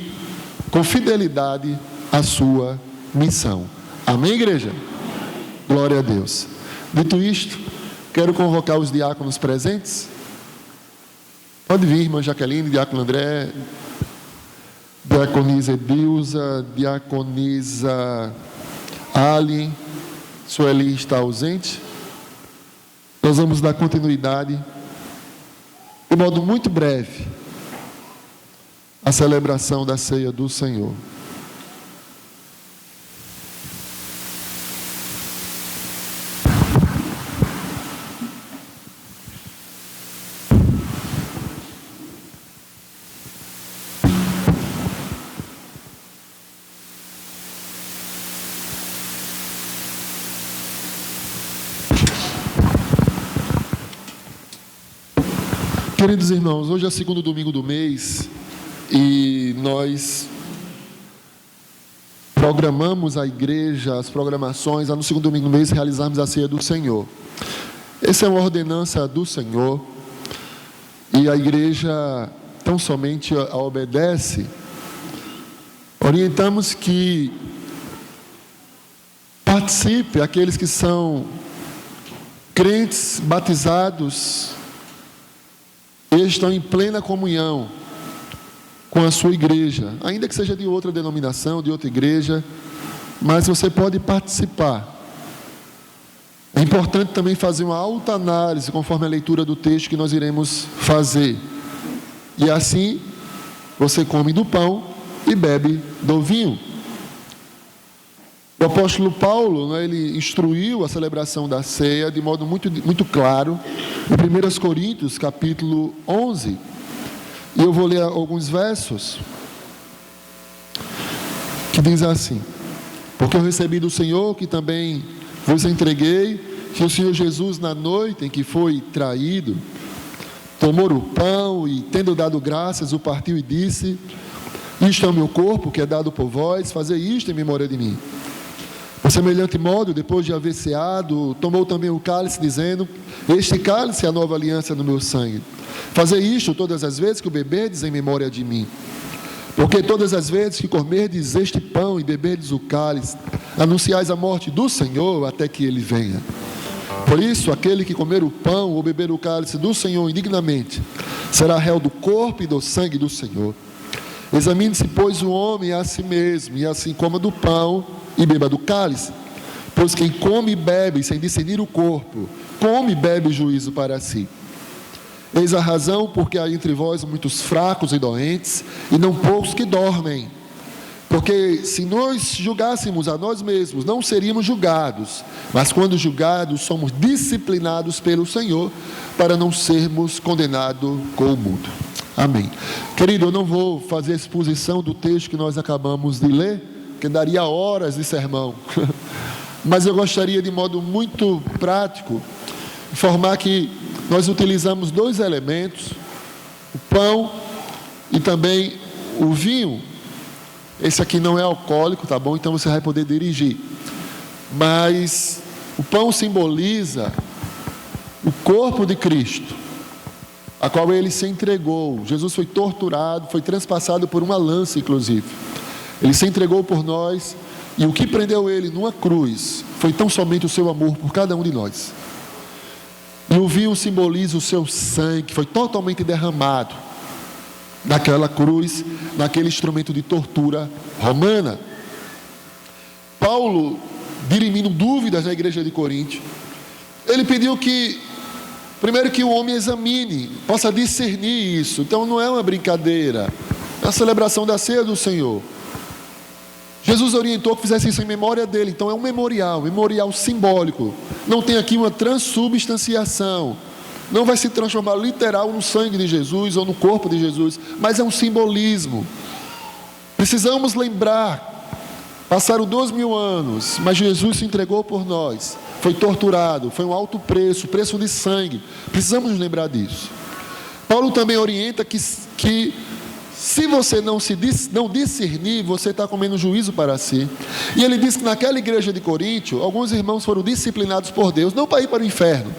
com fidelidade a sua missão. Amém, igreja? Glória a Deus. Dito isto, quero convocar os diáconos presentes. Pode vir, irmã Jaqueline, diácono André, diaconisa Edilza, diaconisa Ali. Sueli está ausente. Nós vamos dar continuidade, de modo muito breve, à celebração da ceia do Senhor. Queridos irmãos, hoje é o segundo domingo do mês e nós programamos a igreja, as programações, no segundo domingo do mês realizarmos a ceia do Senhor. Essa é uma ordenança do Senhor e a igreja tão somente a obedece. Orientamos que participe aqueles que são crentes batizados e estão em plena comunhão com a sua igreja, ainda que seja de outra denominação, de outra igreja, mas você pode participar. É importante também fazer uma autoanálise conforme a leitura do texto que nós iremos fazer. E assim, você come do pão e bebe do vinho. O apóstolo Paulo, ele instruiu a celebração da ceia de modo muito claro, em 1 Coríntios, capítulo 11. E eu vou ler alguns versos, que diz assim: porque eu recebi do Senhor, que também vos entreguei, que o Senhor Jesus, na noite em que foi traído, tomou o pão e, tendo dado graças, o partiu e disse: isto é o meu corpo, que é dado por vós, fazei isto em memória de mim. Por semelhante modo, depois de haver ceado, tomou também o cálice, dizendo: este cálice é a nova aliança no meu sangue. Fazei isto todas as vezes que o beberdes em memória de mim. Porque todas as vezes que comerdes este pão e beberdes o cálice, anunciais a morte do Senhor até que ele venha. Por isso, aquele que comer o pão ou beber o cálice do Senhor indignamente, será réu do corpo e do sangue do Senhor. Examine-se, pois, o homem a si mesmo, e assim coma do pão e beba do cálice. Pois quem come e bebe sem discernir o corpo, come e bebe juízo para si. Eis a razão porque há entre vós muitos fracos e doentes, e não poucos que dormem. Porque se nós julgássemos a nós mesmos, não seríamos julgados, mas quando julgados, somos disciplinados pelo Senhor, para não sermos condenados com o mundo. Amém. Querido, eu não vou fazer a exposição do texto que nós acabamos de ler, que daria horas de sermão, mas eu gostaria, de modo muito prático, informar que nós utilizamos dois elementos: o pão e também o vinho. Esse aqui não é alcoólico, tá bom? Então você vai poder dirigir. Mas o pão simboliza o corpo de Cristo, a qual ele se entregou. Jesus foi torturado, foi transpassado por uma lança, inclusive. Ele se entregou por nós, e o que prendeu ele numa cruz foi tão somente o seu amor por cada um de nós. E o vinho simboliza o seu sangue, que foi totalmente derramado naquela cruz, naquele instrumento de tortura romana. Paulo, dirimindo dúvidas na igreja de Corinto, ele pediu que, primeiro, que o homem examine, possa discernir isso. Então não é uma brincadeira, é a celebração da ceia do Senhor. Jesus orientou que fizesse isso em memória dele. Então é um memorial simbólico. Não tem aqui uma transubstanciação. Não vai se transformar literal no sangue de Jesus ou no corpo de Jesus, mas é um simbolismo. Precisamos lembrar Passaram 2000 anos, mas Jesus se entregou por nós. Foi torturado, foi um alto preço, preço de sangue. Precisamos nos lembrar disso. Paulo também orienta que se você não discernir, você está comendo juízo para si. E ele diz que naquela igreja de Coríntio, alguns irmãos foram disciplinados por Deus, não para ir para o inferno,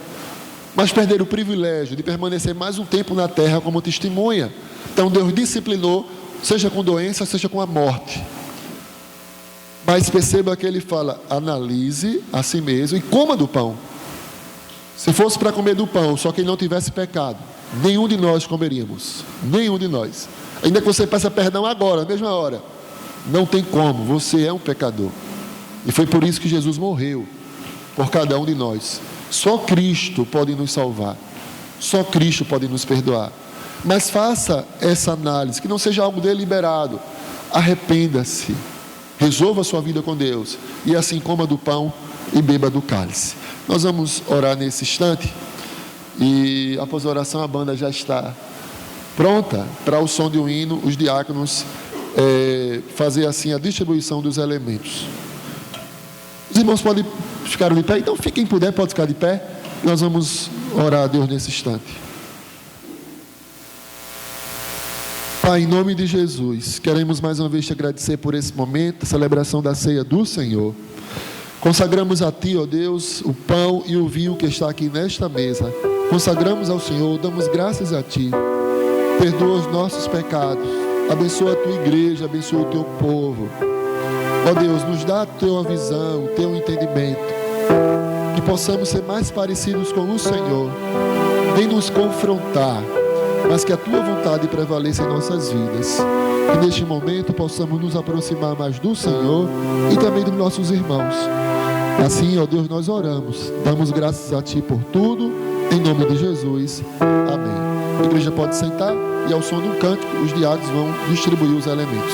mas perderam o privilégio de permanecer mais um tempo na terra como testemunha. Então Deus disciplinou, seja com doença, seja com a morte. Mas perceba que ele fala, analise a si mesmo e coma do pão. Se fosse para comer do pão, só que ele não tivesse pecado, nenhum de nós comeríamos. Nenhum de nós. Ainda que você peça perdão agora, na mesma hora. Não tem como, você é um pecador. E foi por isso que Jesus morreu, por cada um de nós. Só Cristo pode nos salvar. Só Cristo pode nos perdoar. Mas faça essa análise, que não seja algo deliberado. Arrependa-se. Resolva a sua vida com Deus. E assim coma do pão e beba do cálice. Nós vamos orar nesse instante. E após a oração a banda já está pronta para o som de um hino. Os diáconos fazer assim a distribuição dos elementos. Os irmãos podem ficar de pé. Então quem puder pode ficar de pé. Nós vamos orar a Deus nesse instante. Pai, em nome de Jesus, queremos mais uma vez te agradecer por esse momento, a celebração da ceia do Senhor. Consagramos a Ti, ó Deus, o pão e o vinho que está aqui nesta mesa. Consagramos ao Senhor, damos graças a Ti. Perdoa os nossos pecados, abençoa a Tua igreja, abençoa o Teu povo. Ó Deus, nos dá a Tua visão, o Teu entendimento, que possamos ser mais parecidos com o Senhor. Vem nos confrontar, mas que a Tua vontade prevaleça em nossas vidas. Que neste momento possamos nos aproximar mais do Senhor e também dos nossos irmãos. Assim, ó Deus, nós oramos. Damos graças a Ti por tudo, em nome de Jesus. Amém. A igreja pode sentar e ao som do cântico, os diáconos vão distribuir os elementos.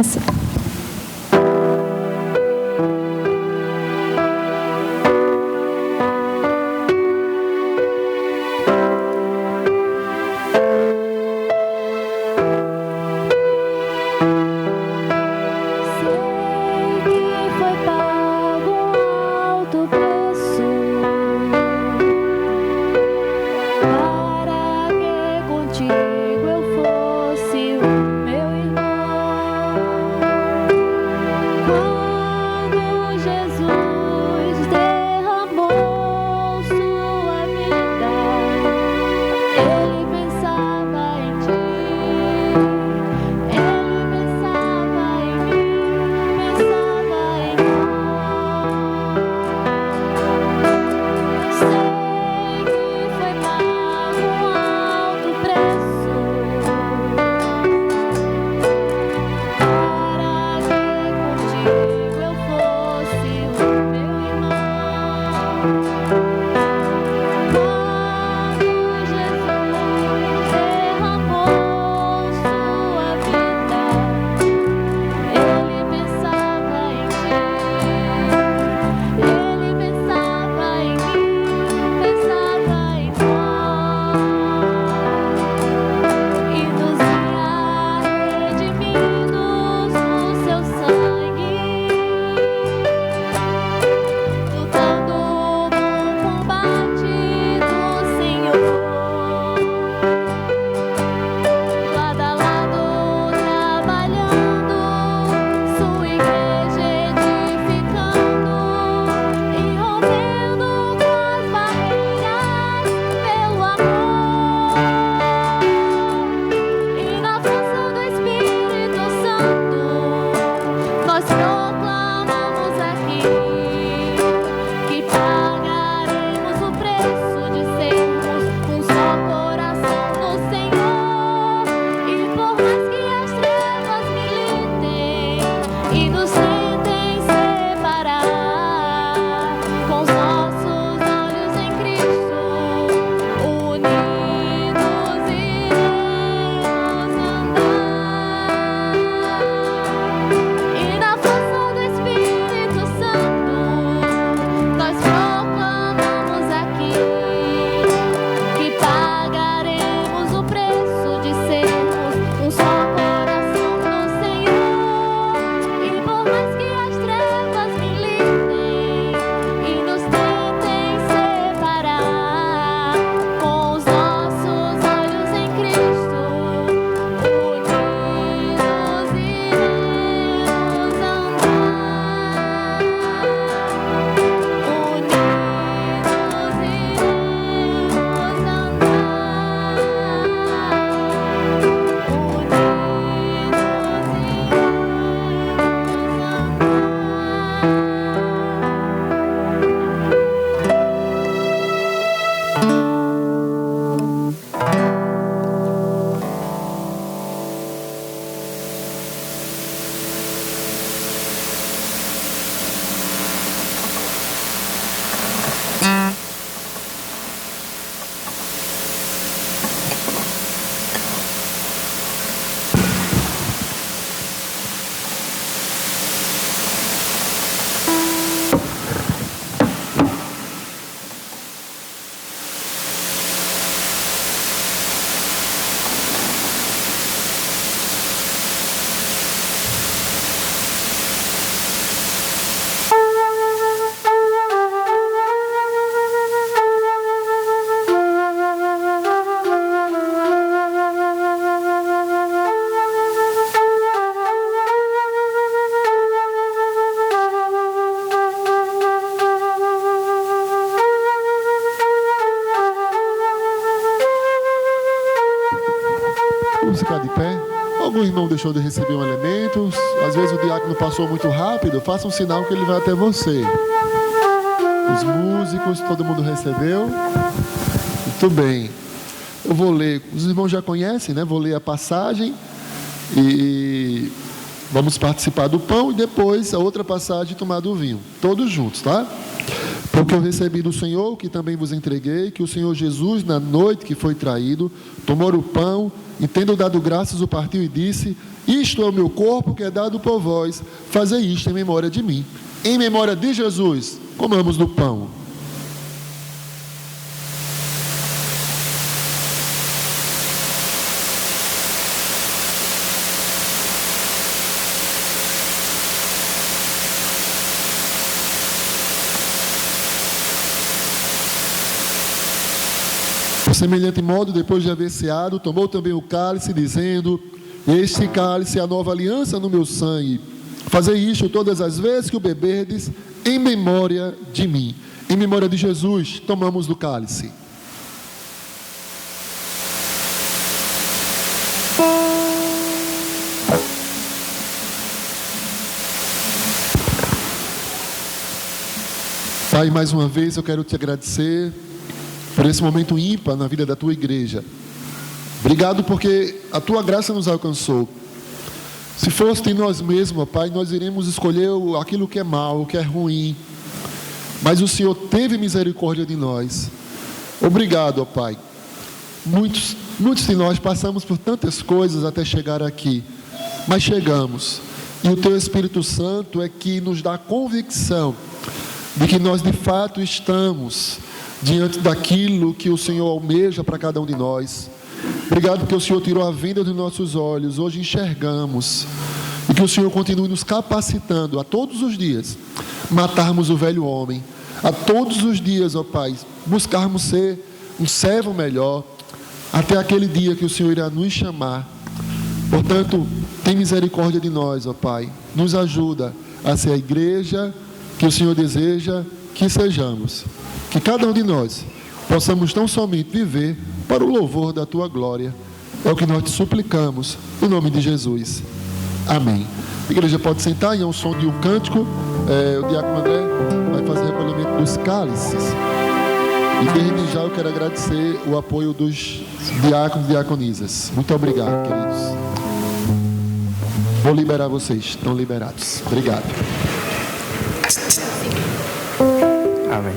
Sim. Contigo eu fosse o meu irmão. Vamos ficar de pé. Algum irmão deixou de receber um elemento. Às vezes o diácono passou muito rápido. Faça um sinal que ele vai até você. Os músicos, todo mundo recebeu? Muito bem. Eu vou ler. Os irmãos já conhecem, né? Vou ler a passagem e vamos participar do pão e depois a outra passagem tomar do vinho. Todos juntos, tá? Porque eu recebi do Senhor, que também vos entreguei, que o Senhor Jesus, na noite que foi traído, tomou o pão e, tendo dado graças, o partiu e disse: isto é o meu corpo que é dado por vós, fazei isto em memória de mim. Em memória de Jesus, comamos do pão. Por semelhante modo, depois de haver ceado, tomou também o cálice, dizendo: este cálice é a nova aliança no meu sangue. Fazei isto todas as vezes que o beberdes, em memória de mim. Em memória de Jesus, tomamos do cálice. Pai, mais uma vez eu quero te agradecer por esse momento ímpar na vida da tua igreja. Obrigado porque a tua graça nos alcançou. Se fosse em nós mesmos, ó Pai, nós iríamos escolher aquilo que é mal, o que é ruim. Mas o Senhor teve misericórdia de nós. Obrigado, ó Pai. Muitos de nós passamos por tantas coisas até chegar aqui, mas chegamos. E o teu Espírito Santo é que nos dá a convicção de que nós de fato estamos diante daquilo que o Senhor almeja para cada um de nós. Obrigado porque o Senhor tirou a venda dos nossos olhos. Hoje enxergamos. E que o Senhor continue nos capacitando a todos os dias matarmos o velho homem. A todos os dias, ó Pai, buscarmos ser um servo melhor até aquele dia que o Senhor irá nos chamar. Portanto, tem misericórdia de nós, ó Pai. Nos ajuda a ser a igreja que o Senhor deseja que sejamos. Que cada um de nós possamos tão somente viver para o louvor da tua glória. É o que nós te suplicamos, em nome de Jesus. Amém. A igreja pode sentar e é um som de um cântico. O diácono André vai fazer recolhimento dos cálices. E desde já eu quero agradecer o apoio dos diáconos e diaconisas. Muito obrigado, queridos. Vou liberar vocês, estão liberados. Obrigado. Amém.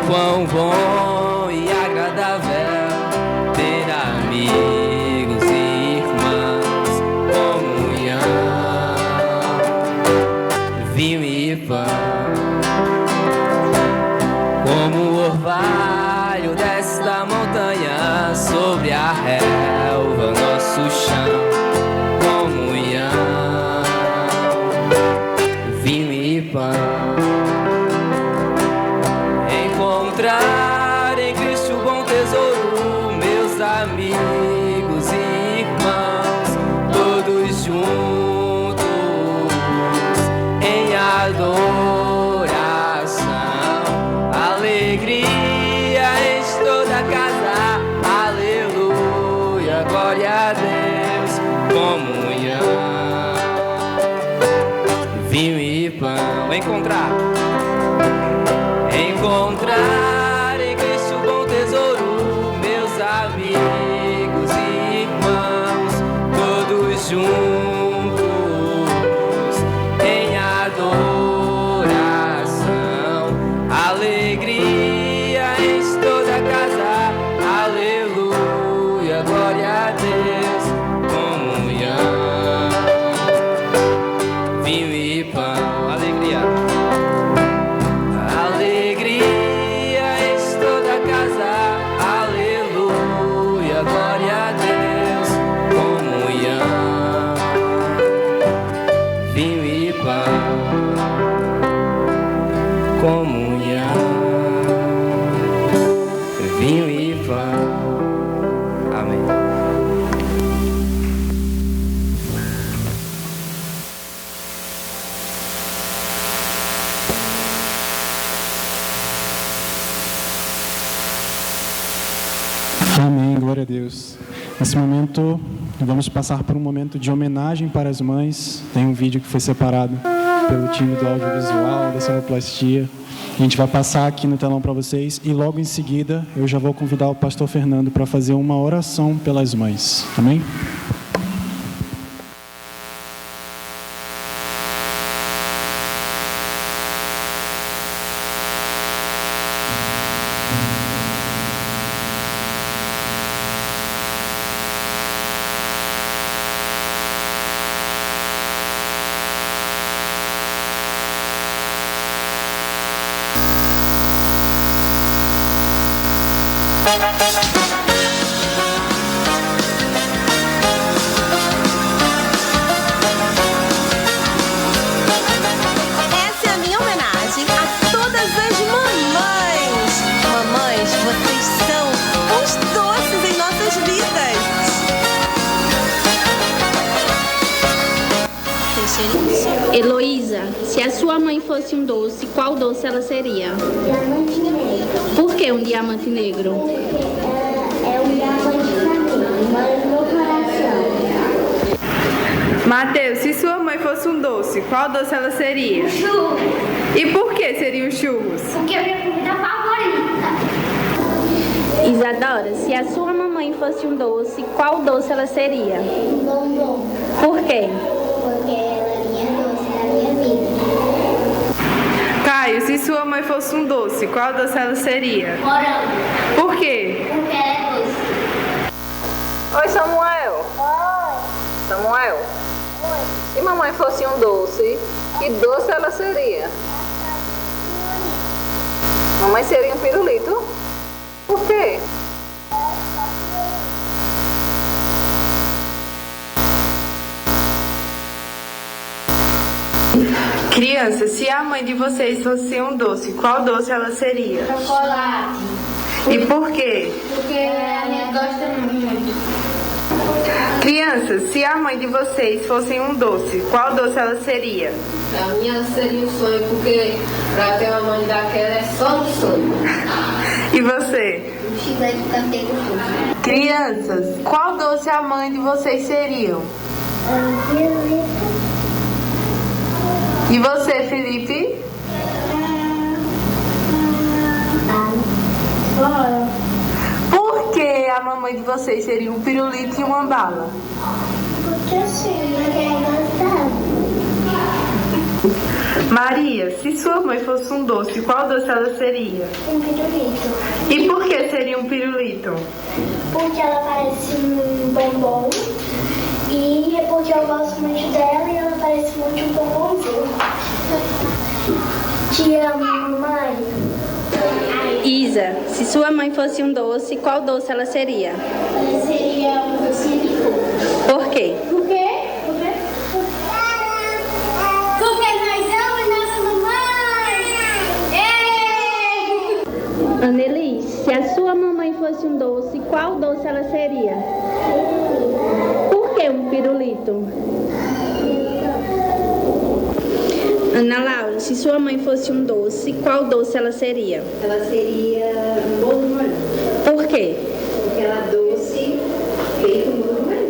Quão bom e agradável ter amigos e irmãos, comunhão, vinho e pão, como o orvalho desta montanha sobre a relva, nosso chão, comunhão, vinho e pão. Encontrar em Cristo bom tesouro, meus amigos e irmãos, todos juntos em adoração, alegria enche toda a casa, aleluia, glória a Deus, comunhão, encontrar em Cristo o bom tesouro, meus amigos e irmãos, todos juntos em adoração, alegria em toda a casa, aleluia, glória a Deus, comunhão, vinho e pão, alegria. Alegria em toda a casa, aleluia, glória a Deus, comunhão, vinho e pão, comunhão, vinho e pão. Amém. Amém, glória a Deus. Nesse momento, vamos passar por um momento de homenagem para as mães. Tem um vídeo que foi separado pelo time do audiovisual, da sonoplastia. A gente vai passar aqui no telão para vocês e logo em seguida eu já vou convidar o pastor Fernando para fazer uma oração pelas mães. Amém? Essa é a minha homenagem a todas as mamães. Mamães, vocês são os doces em nossas vidas. Heloísa, se a sua mãe fosse um doce, qual doce ela seria? Diamante negro. Por que um diamante negro? É um diamante pra mim, mora no meu coração. Mateus, se sua mãe fosse um doce, qual doce ela seria? Churros. E por que seriam os churros? Porque é minha comida favorita. Isadora, se a sua mamãe fosse um doce, qual doce ela seria? Um bombom. Por quê? Porque ela é minha doce da minha vida. Caio, se sua mãe fosse um doce, qual doce ela seria? Morango. Por quê? Porque ela é doce. Oi, Samuel. Oi. Samuel, se mamãe fosse um doce, que doce ela seria? Mamãe seria um pirulito? Por quê? Crianças, se a mãe de vocês fosse um doce, qual doce ela seria? Chocolate. E por quê? Porque a minha gosta muito. Crianças, se a mãe de vocês fosse um doce, qual doce ela seria? A minha seria um sonho, porque pra ter uma mãe daquela é só um sonho. E você? Um chiclete de café gostoso. Crianças, qual doce a mãe de vocês seriam? E você, Felipe? Por que a mamãe de vocês seria um pirulito e uma bala? Porque sim, porque é gostoso. Maria, se sua mãe fosse um doce, qual doce ela seria? Um pirulito. E por que seria um pirulito? Porque ela parece um bombom. E é porque eu gosto muito dela e ela parece muito um bombonzinho. Te amo, mamãe. Isa, se sua mãe fosse um doce, qual doce ela seria? Ela seria um docinho de coco. Por quê? Por quê? Porque nós amamos nossa mamãe! Annelise, se a sua mamãe fosse um doce, qual doce ela seria? Por que um pirulito? Ana Laura, se sua mãe fosse um doce, qual doce ela seria? Ela seria um bolo de morango. Por quê? Porque ela é doce, feito um bolo de morango.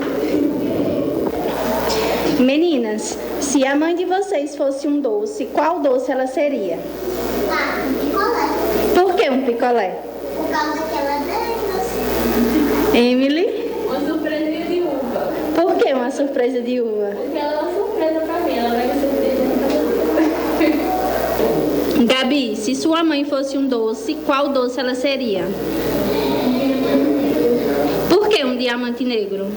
Menina, Meninas, se a mãe de vocês fosse um doce, qual doce ela seria? Um picolé. Por que um picolé? Por causa que ela é bem doce. Emily? Uma surpresinha de uva. Por que uma surpresa de uva? Porque ela é uma surpresa pra mim, ela vai ser surpresa pra você. Gabi, se sua mãe fosse um doce, qual doce ela seria? Por que um diamante negro?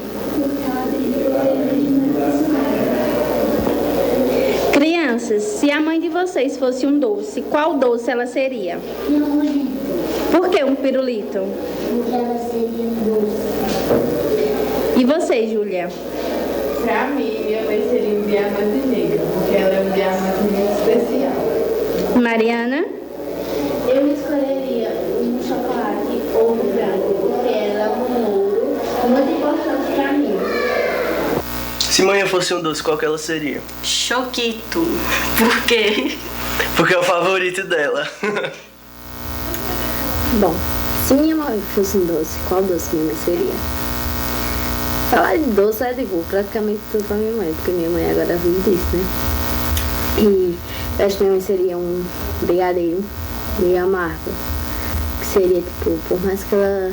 Crianças, se a mãe de vocês fosse um doce, qual doce ela seria? Pirulito. Por que um pirulito? Porque ela seria doce. E você, Júlia? Pra mim, minha mãe seria um diamante negro, porque ela é um diamante muito especial. Mariana? Eu escolheria um chocolate ouro branco, porque ela é um ouro muito importante pra mim. Se manhã fosse um doce, qual que ela seria? Choquito. Por quê? Porque é o favorito dela. Bom, se minha mãe fosse um doce, qual doce minha mãe seria? Falar de doce é tipo praticamente tudo pra minha mãe, porque minha mãe agora vive disso, né? E eu acho que minha mãe seria um brigadeiro meio amargo. Que seria tipo, por mais que ela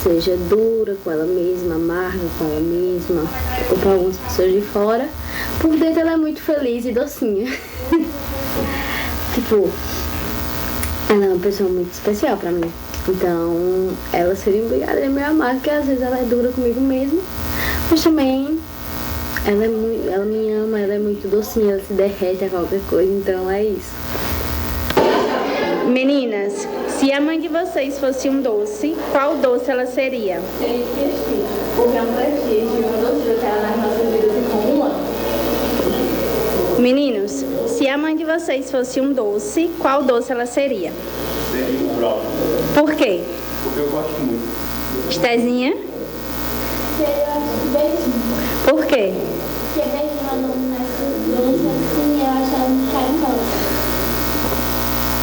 seja dura com ela mesma, amarga com ela mesma, ou para algumas pessoas de fora, por dentro ela é muito feliz e docinha. Tipo, ela é uma pessoa muito especial pra mim. Então, ela seria um brigadeiro meio amargo, que às vezes ela é dura comigo mesmo, mas também ela me ama, ela é muito docinha, ela se derrete a qualquer coisa, então é isso. Meninas, se a mãe de vocês fosse um doce, qual doce ela seria? Seria prestígio, porque é um prestígio e uma doçura que ela nas nossas vidas em comum ano. Meninos, se a mãe de vocês fosse um doce, qual doce ela seria? Seria um brócolis. Por quê? Porque eu gosto muito. Estezinha? Seria beijinho. Por quê? Porque beijinho é mais doce assim, eu acho ela muito carinhosa.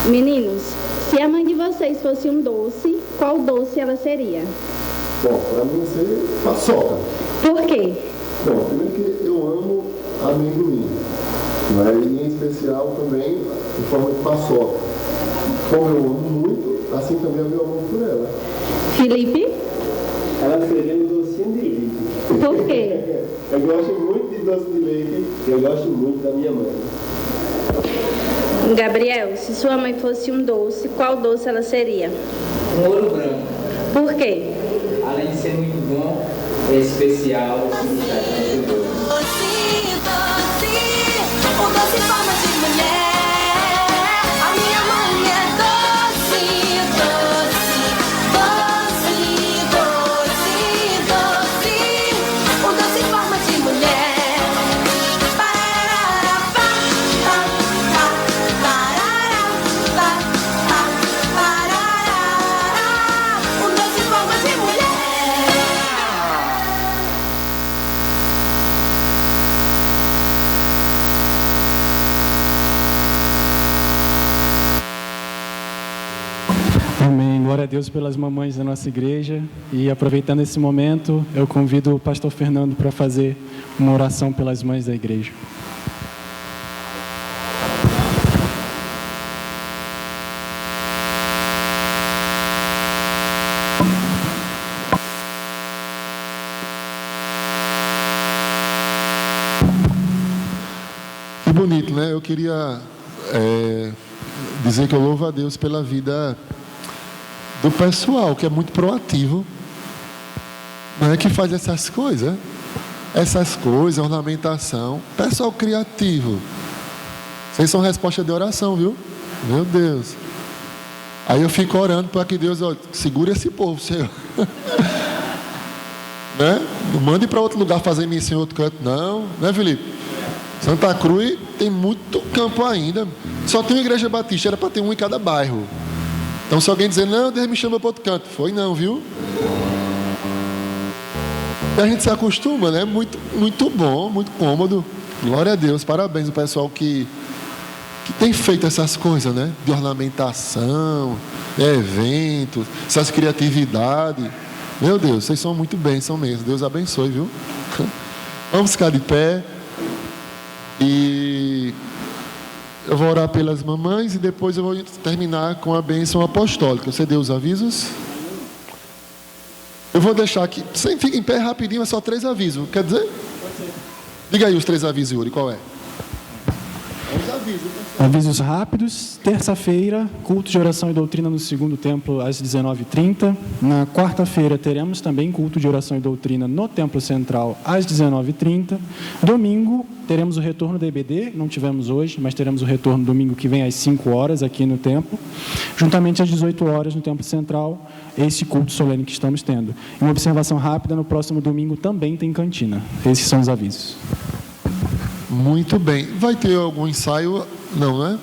Meninos, se a mãe de vocês fosse um doce, qual doce ela seria? Bom, para mim seria paçoca. Por quê? Bom, primeiro que eu amo amendoim, né? E em especial também em forma de paçoca. Como eu amo muito, assim também é meu amor por ela. Felipe? Ela seria um docinho de leite. Por quê? Eu gosto muito de doce de leite e eu gosto muito da minha mãe. Gabriel, se sua mãe fosse um doce, qual doce ela seria? Um ouro branco. Por quê? Além de ser muito bom, é especial, é muito doce. O doce em forma de mulher. A minha mãe é doce, doce, doce, doce, doce. O doce em forma de mulher. Parará, pá, pá, pá, parará, pá, pá, parará. O doce em forma de mulher. Amém. Glória a Deus pelas mamães da nossa igreja. E aproveitando esse momento, eu convido o pastor Fernando para fazer uma oração pelas mães da igreja. Que bonito, né? Eu queria dizer que eu louvo a Deus pela vida do pessoal, que é muito proativo, não é, que faz essas coisas, ornamentação. Pessoal criativo. Vocês são resposta de oração, viu? Meu Deus. Aí eu fico orando para que Deus segure esse povo, Senhor. Né? Não mande para outro lugar fazer missa em outro canto, não. Né, Felipe? Santa Cruz tem muito campo ainda. Só tem uma igreja batista, era para ter um em cada bairro. Então se alguém dizer, não, Deus me chama para outro canto. Foi não, viu? E a gente se acostuma, né? Muito, muito bom, muito cômodo. Glória a Deus, parabéns ao pessoal que tem feito essas coisas, né? De ornamentação, eventos, essas criatividades. Meu Deus, vocês são muito bênção mesmo. Deus abençoe, viu? Vamos ficar de pé. E eu vou orar pelas mamães e depois eu vou terminar com a bênção apostólica. Você deu os avisos? Eu vou deixar aqui. Você fica em pé rapidinho, é só 3 avisos. Quer dizer? Diga aí os 3 avisos, Yuri. Qual é? Avisos rápidos. Terça-feira, culto de oração e doutrina no segundo templo às 19h30. Na quarta-feira teremos também culto de oração e doutrina no templo central às 19h30. Domingo teremos o retorno da EBD, não tivemos hoje, mas teremos o retorno domingo que vem às 5 horas aqui no templo. Juntamente às 18 horas no templo central, esse culto solene que estamos tendo. E uma observação rápida, no próximo domingo também tem cantina. Esses são os avisos. Muito bem. Vai ter algum ensaio? Não, né?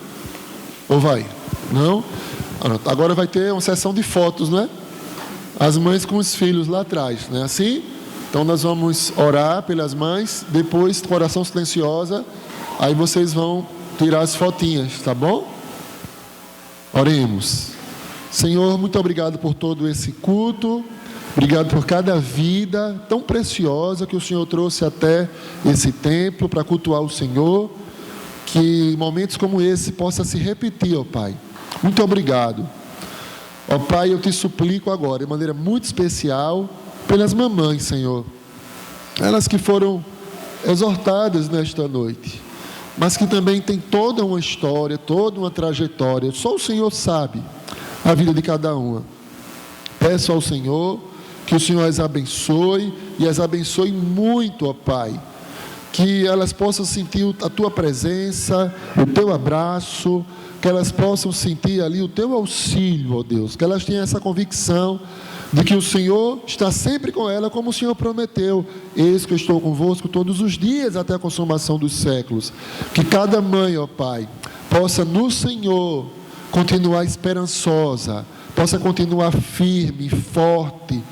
Ou vai? Não? Agora vai ter uma sessão de fotos, né? As mães com os filhos lá atrás, não é assim? Então nós vamos orar pelas mães, depois com oração silenciosa, aí vocês vão tirar as fotinhas, tá bom? Oremos. Senhor, muito obrigado por todo esse culto. Obrigado por cada vida tão preciosa que o Senhor trouxe até esse templo para cultuar o Senhor. Que momentos como esse possam se repetir, ó Pai. Muito obrigado. Ó Pai, eu te suplico agora, de maneira muito especial, pelas mamães, Senhor. Elas que foram exortadas nesta noite, mas que também têm toda uma história, toda uma trajetória. Só o Senhor sabe a vida de cada uma. Peço ao Senhor que o Senhor as abençoe e as abençoe muito, ó Pai. Que elas possam sentir a Tua presença, o Teu abraço, que elas possam sentir ali o Teu auxílio, ó Deus. Que elas tenham essa convicção de que o Senhor está sempre com ela, como o Senhor prometeu. Eis que eu estou convosco todos os dias até a consumação dos séculos. Que cada mãe, ó Pai, possa no Senhor continuar esperançosa, possa continuar firme, forte,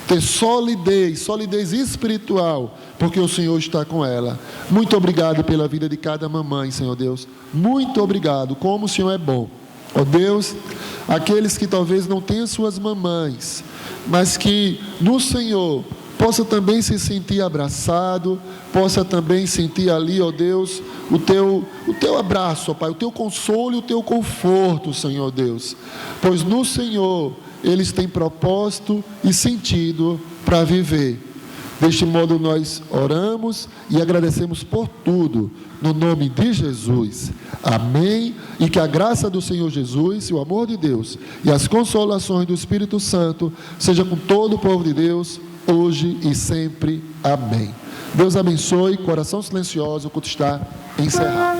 ter solidez espiritual, porque o Senhor está com ela. Muito obrigado pela vida de cada mamãe, Senhor Deus. Muito obrigado, como o Senhor é bom. Ó Deus, aqueles que talvez não tenham suas mamães, mas que no Senhor possa também se sentir abraçado, possa também sentir ali, ó Deus, o teu abraço, ó Pai, o teu consolo e o teu conforto, Senhor Deus. Pois no Senhor eles têm propósito e sentido para viver. Deste modo nós oramos e agradecemos por tudo, no nome de Jesus. Amém. E que a graça do Senhor Jesus, e o amor de Deus e as consolações do Espírito Santo seja com todo o povo de Deus, hoje e sempre. Amém. Deus abençoe. Coração silencioso, o culto está encerrado.